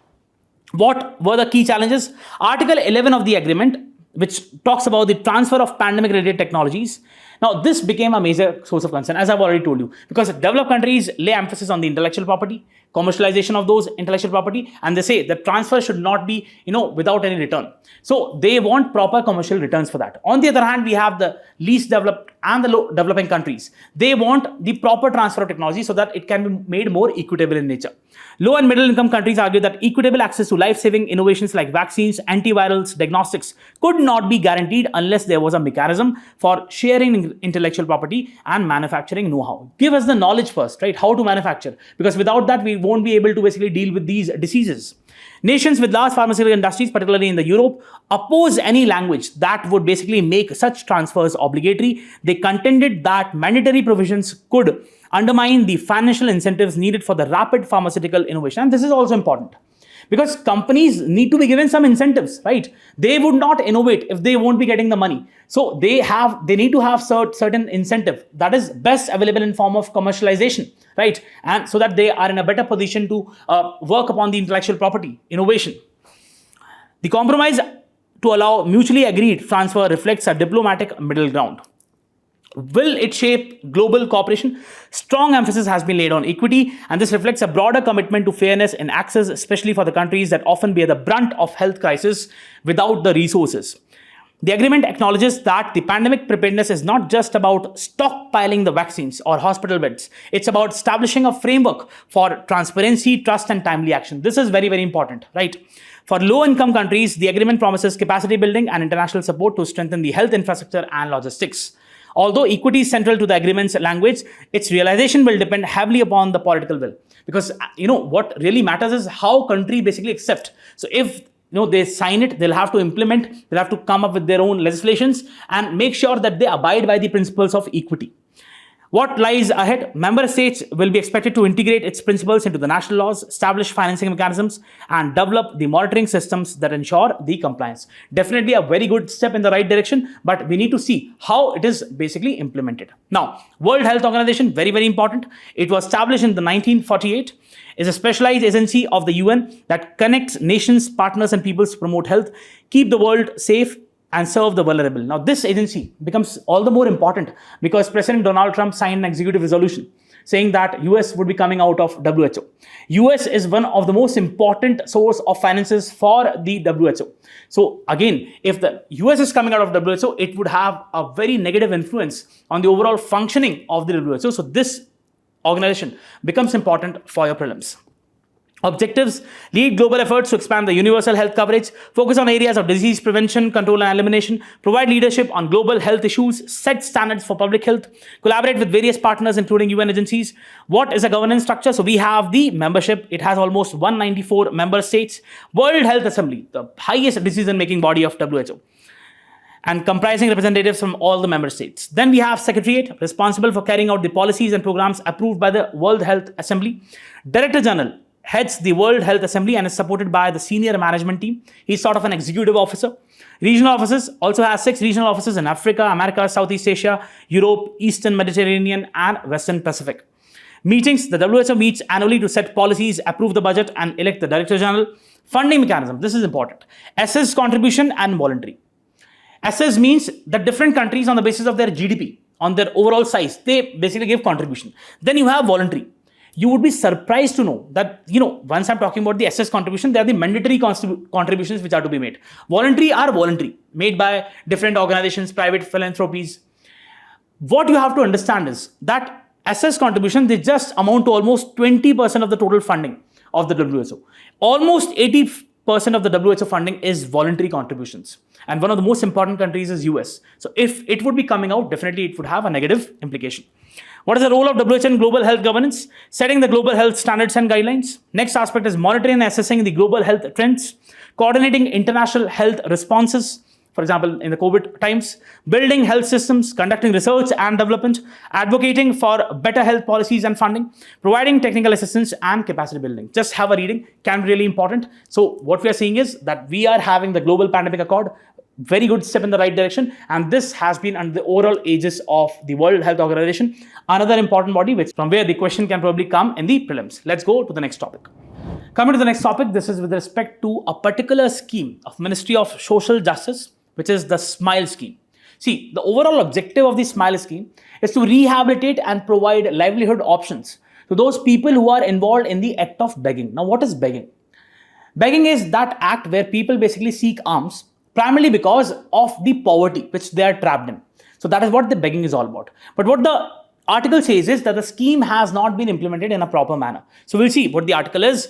What were the key challenges? Article 11 of the agreement, which talks about the transfer of pandemic-related technologies. Now, this became a major source of concern, as I've already told you, because developed countries lay emphasis on the intellectual property, commercialization of those intellectual property, and they say that transfer should not be, without any return. So they want proper commercial returns for that. On the other hand, we have the least developed and the low developing countries. They want the proper transfer of technology so that it can be made more equitable in nature. Low and middle income countries argue that equitable access to life-saving innovations like vaccines, antivirals, diagnostics could not be guaranteed unless there was a mechanism for sharing intellectual property and manufacturing know-how. Give us the knowledge first, right? How to manufacture, because without that, we won't be able to basically deal with these diseases. Nations with large pharmaceutical industries, particularly in the Europe, oppose any language that would basically make such transfers obligatory. They contended that mandatory provisions could undermine the financial incentives needed for the rapid pharmaceutical innovation. And this is also important, because companies need to be given some incentives, right? They would not innovate if they won't be getting the money. So they need to have certain incentive that is best available in form of commercialization, right? And so that they are in a better position to work upon the intellectual property innovation. The compromise to allow mutually agreed transfer reflects a diplomatic middle ground. Will it shape global cooperation? Strong emphasis has been laid on equity, and this reflects a broader commitment to fairness in access, especially for the countries that often bear the brunt of health crisis without the resources. The agreement acknowledges that the pandemic preparedness is not just about stockpiling the vaccines or hospital beds. It's about establishing a framework for transparency, trust, and timely action. This is very, very important, right? For low-income countries, the agreement promises capacity building and international support to strengthen the health infrastructure and logistics. Although equity is central to the agreement's language, its realization will depend heavily upon the political will. Because, what really matters is how country basically accept. So if they sign it, they'll have to implement, they'll have to come up with their own legislations and make sure that they abide by the principles of equity. What lies ahead? Member states will be expected to integrate its principles into the national laws, establish financing mechanisms, and develop the monitoring systems that ensure the compliance. Definitely a very good step in the right direction, but we need to see how it is basically implemented. Now, World Health Organization, very, very important. It was established in the 1948, is a specialized agency of the UN that connects nations, partners, and peoples to promote health, keep the world safe, and serve the vulnerable. Now, this agency becomes all the more important because President Donald Trump signed an executive resolution saying that US would be coming out of WHO. US is one of the most important source of finances for the WHO. So again, if the US is coming out of WHO, it would have a very negative influence on the overall functioning of the WHO. So this organization becomes important for your prelims. Objectives: lead global efforts to expand the universal health coverage, focus on areas of disease prevention, control and elimination, provide leadership on global health issues, set standards for public health, collaborate with various partners including UN agencies. What is a governance structure? So we have the membership. It has almost 194 member states. World Health Assembly, the highest decision-making body of WHO, and comprising representatives from all the member states. Then we have Secretariat, responsible for carrying out the policies and programs approved by the World Health Assembly. Director General heads the World Health Assembly and is supported by the senior management team. He's sort of an executive officer. Regional offices also has 6 regional offices in Africa, America, Southeast Asia, Europe, Eastern Mediterranean, and Western Pacific. Meetings: the WHO meets annually to set policies, approve the budget, and elect the Director General. Funding mechanism: this is important. Assess contribution and voluntary. Assess means that different countries, on the basis of their GDP, on their overall size, they basically give contribution. Then you have voluntary. You would be surprised to know that, once I'm talking about the SS contribution, they are the mandatory contributions which are to be made. Voluntary are voluntary, made by different organizations, private philanthropies. What you have to understand is that SS contribution, they just amount to almost 20% of the total funding of the WHO. Almost 80% of the WHO funding is voluntary contributions. And one of the most important countries is US. So if it would be coming out, definitely it would have a negative implication. What is the role of WHO in global health governance? Setting the global health standards and guidelines. Next aspect is monitoring and assessing the global health trends, coordinating international health responses, for example, in the COVID times, building health systems, conducting research and development, advocating for better health policies and funding, providing technical assistance and capacity building. Just have a reading, can be really important. So what we are seeing is that we are having the Global Pandemic Accord, very good step in the right direction, and this has been under the overall aegis of the World Health Organization, another important body which from where the question can probably come in the prelims. Let's go to the next topic. Coming to the next topic, this is with respect to a particular scheme of Ministry of Social Justice, which is the SMILE scheme. See, the overall objective of the SMILE scheme is to rehabilitate and provide livelihood options to those people who are involved in the act of begging. Now, what is begging? Begging is that act where people basically seek alms primarily because of the poverty which they are trapped in. So that is what the begging is all about. But what the article says is that the scheme has not been implemented in a proper manner. So we'll see what the article is.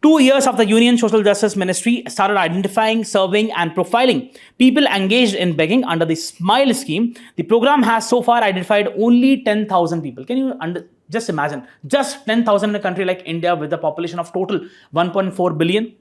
2 years of the Union Social Justice Ministry started identifying, surveying and profiling people engaged in begging under the SMILE scheme. The program has so far identified only 10,000 people. Can you just imagine? Just 10,000 in a country like India with a population of total 1.4 billion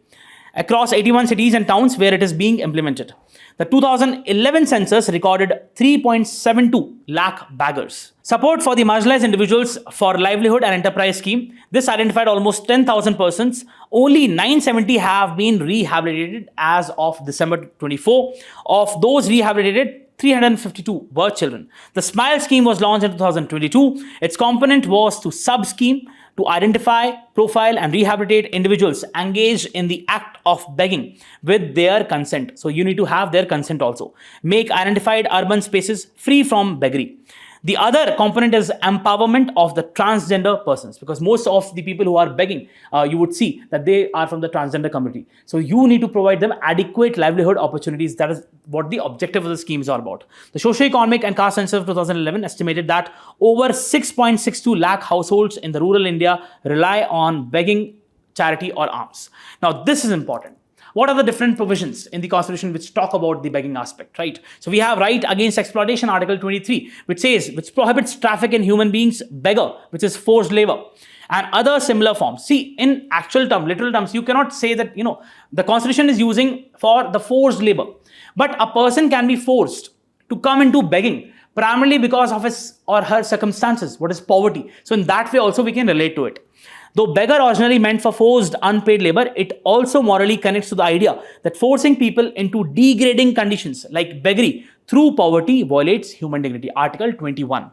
across 81 cities and towns where it is being implemented. The 2011 census recorded 3.72 lakh beggars. Support for the marginalized individuals for livelihood and enterprise scheme. This identified almost 10,000 persons. Only 970 have been rehabilitated as of December 24. Of those rehabilitated, 352 were children. The SMILE scheme was launched in 2022. Its component was to sub-scheme to identify, profile and rehabilitate individuals engaged in the act of begging with their consent. So you need to have their consent also. Make identified urban spaces free from beggary. The other component is empowerment of the transgender persons, because most of the people who are begging, you would see that they are from the transgender community. So you need to provide them adequate livelihood opportunities. That is what the objective of the scheme is all about. The Socio-Economic and Caste Census of 2011 estimated that over 6.62 lakh households in the rural India rely on begging, charity or alms. Now this is important. What are the different provisions in the Constitution which talk about the begging aspect, right? So we have right against exploitation, Article 23, which prohibits traffic in human beings, beggar, which is forced labor, and other similar forms. See, in actual terms, literal terms, you cannot say that, the Constitution is using for the forced labor, but a person can be forced to come into begging primarily because of his or her circumstances, what is poverty. So in that way also we can relate to it. Though beggar originally meant for forced unpaid labor, it also morally connects to the idea that forcing people into degrading conditions like beggary through poverty violates human dignity. Article 21.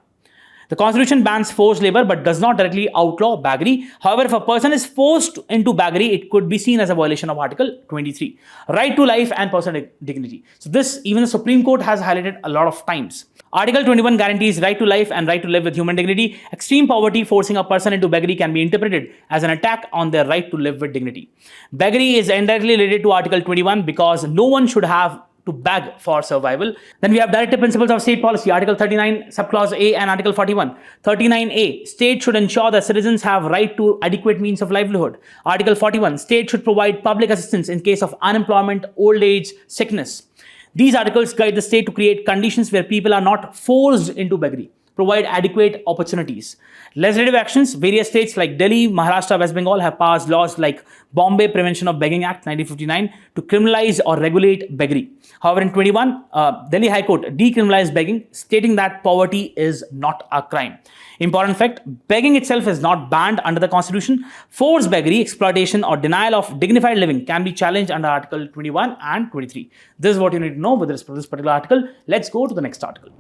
The Constitution bans forced labor but does not directly outlaw beggary. However, if a person is forced into beggary, it could be seen as a violation of Article 23. Right to life and personal dignity. So this, even the Supreme Court has highlighted a lot of times. Article 21 guarantees right to life and right to live with human dignity. Extreme poverty forcing a person into beggary can be interpreted as an attack on their right to live with dignity. Beggary is indirectly related to Article 21 because no one should have to beg for survival. Then we have directive principles of state policy, Article 39, subclause A and Article 41. 39A, state should ensure that citizens have right to adequate means of livelihood. Article 41, state should provide public assistance in case of unemployment, old age, sickness. These articles guide the state to create conditions where people are not forced into beggary, provide adequate opportunities. Legislative actions, various states like Delhi, Maharashtra, West Bengal have passed laws like Bombay Prevention of Begging Act 1959 to criminalize or regulate beggary. However, in 21, Delhi High Court decriminalized begging, stating that poverty is not a crime. Important fact, begging itself is not banned under the Constitution. Forced beggary, exploitation or denial of dignified living can be challenged under Article 21 and 23. This is what you need to know with respect to this particular article. Let's go to the next article.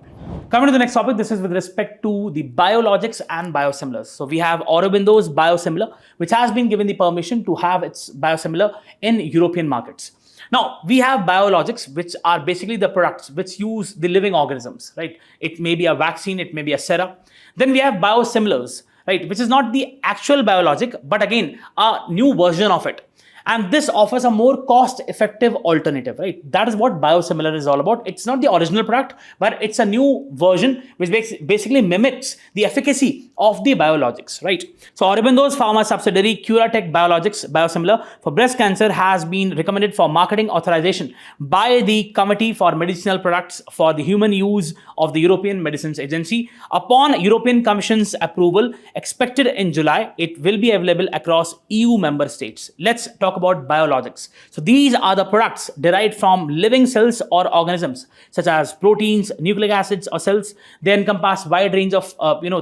Coming to the next topic, this is with respect to the biologics and biosimilars. So we have Aurobindo's biosimilar, which has been given the permission to have its biosimilar in European markets. Now, we have biologics, which are basically the products which use the living organisms, right? It may be a vaccine, it may be a serum. Then we have biosimilars, right? Which is not the actual biologic, but again, a new version of it. And this offers a more cost-effective alternative, right? That is what biosimilar is all about. It's not the original product, but it's a new version which basically mimics the efficacy of the biologics, right? So Aurobindo's pharma subsidiary Curatech Biologics Biosimilar for breast cancer has been recommended for marketing authorization by the Committee for Medicinal Products for the Human Use of the European Medicines Agency. Upon European Commission's approval expected in July, it will be available across EU member states. Let's talk about biologics. So these are the products derived from living cells or organisms, such as proteins, nucleic acids, or cells. They encompass wide range of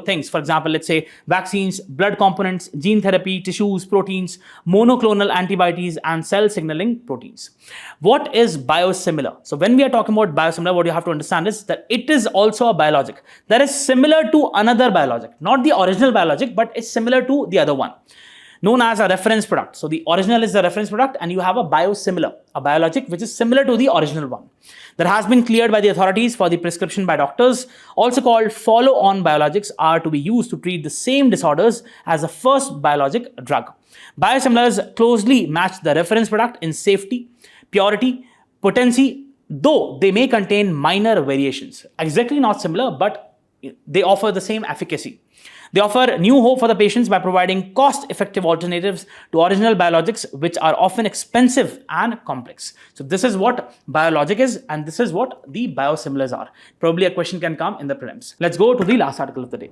things. For example, let's say vaccines, blood components, gene therapy, tissues, proteins, monoclonal antibodies, and cell signaling proteins. What is biosimilar? So when we are talking about biosimilar, what you have to understand is that it is also a biologic that is similar to another biologic, not the original biologic, but it's similar to the other one, known as a reference product. So the original is the reference product and you have a biosimilar, a biologic which is similar to the original one, that has been cleared by the authorities for the prescription by doctors. Also called follow-on biologics, are to be used to treat the same disorders as the first biologic drug. Biosimilars closely match the reference product in safety, purity, potency, though they may contain minor variations. Exactly not similar, but they offer the same efficacy. They offer new hope for the patients by providing cost-effective alternatives to original biologics, which are often expensive and complex. So this is what biologic is, and this is what the biosimilars are. Probably a question can come in the prelims. Let's go to the last article of the day.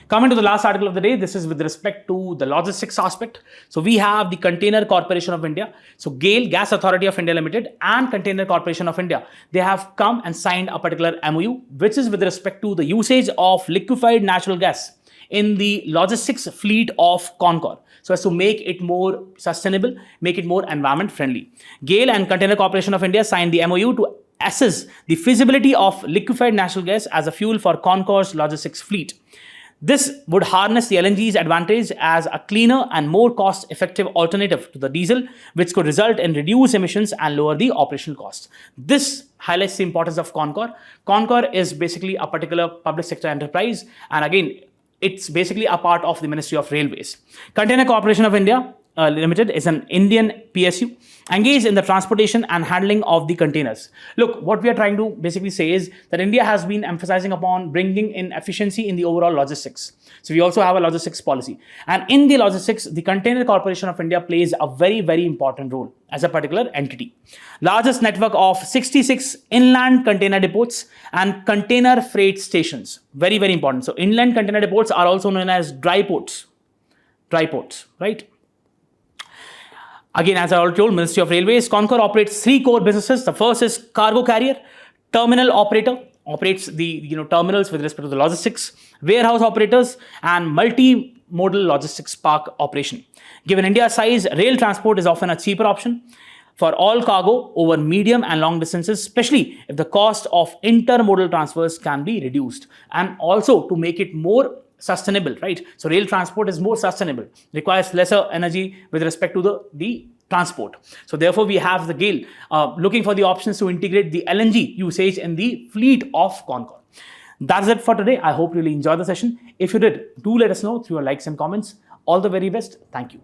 Coming to the last article of the day, this is with respect to the logistics aspect. So we have the Container Corporation of India, so GAIL, Gas Authority of India Limited, and Container Corporation of India. They have come and signed a particular MOU, which is with respect to the usage of liquefied natural gas in the logistics fleet of CONCOR, so as to make it more sustainable, make it more environment friendly. GAIL and Container Corporation of India signed the MOU to assess the feasibility of liquefied natural gas as a fuel for CONCOR's logistics fleet. This would harness the LNG's advantage as a cleaner and more cost-effective alternative to the diesel, which could result in reduced emissions and lower the operational costs. This highlights the importance of CONCOR. CONCOR is basically a particular public sector enterprise, and again, it's basically a part of the Ministry of Railways. Container Corporation of India Limited is an Indian PSU engaged in the transportation and handling of the containers. Look, what we are trying to basically say is that India has been emphasizing upon bringing in efficiency in the overall logistics. So we also have a logistics policy. And in the logistics, the Container Corporation of India plays a very, very important role as a particular entity. Largest network of 66 inland container depots and container freight stations. Very, very important. So inland container depots are also known as dry ports. Dry ports, right? Again, as I already told, Ministry of Railways, CONCOR operates three core businesses. The first is cargo carrier, terminal operator, operates the terminals with respect to the logistics, warehouse operators, and multi-modal logistics park operation. Given India's size, rail transport is often a cheaper option for all cargo over medium and long distances, especially if the cost of intermodal transfers can be reduced, and also to make it more sustainable, right? So rail transport is more sustainable, requires lesser energy with respect to the transport. So therefore, we have the GAIL looking for the options to integrate the LNG usage in the fleet of CONCOR. That's it for today. I hope you really enjoyed the session. If you did, do let us know through your likes and comments. All the very best. Thank you.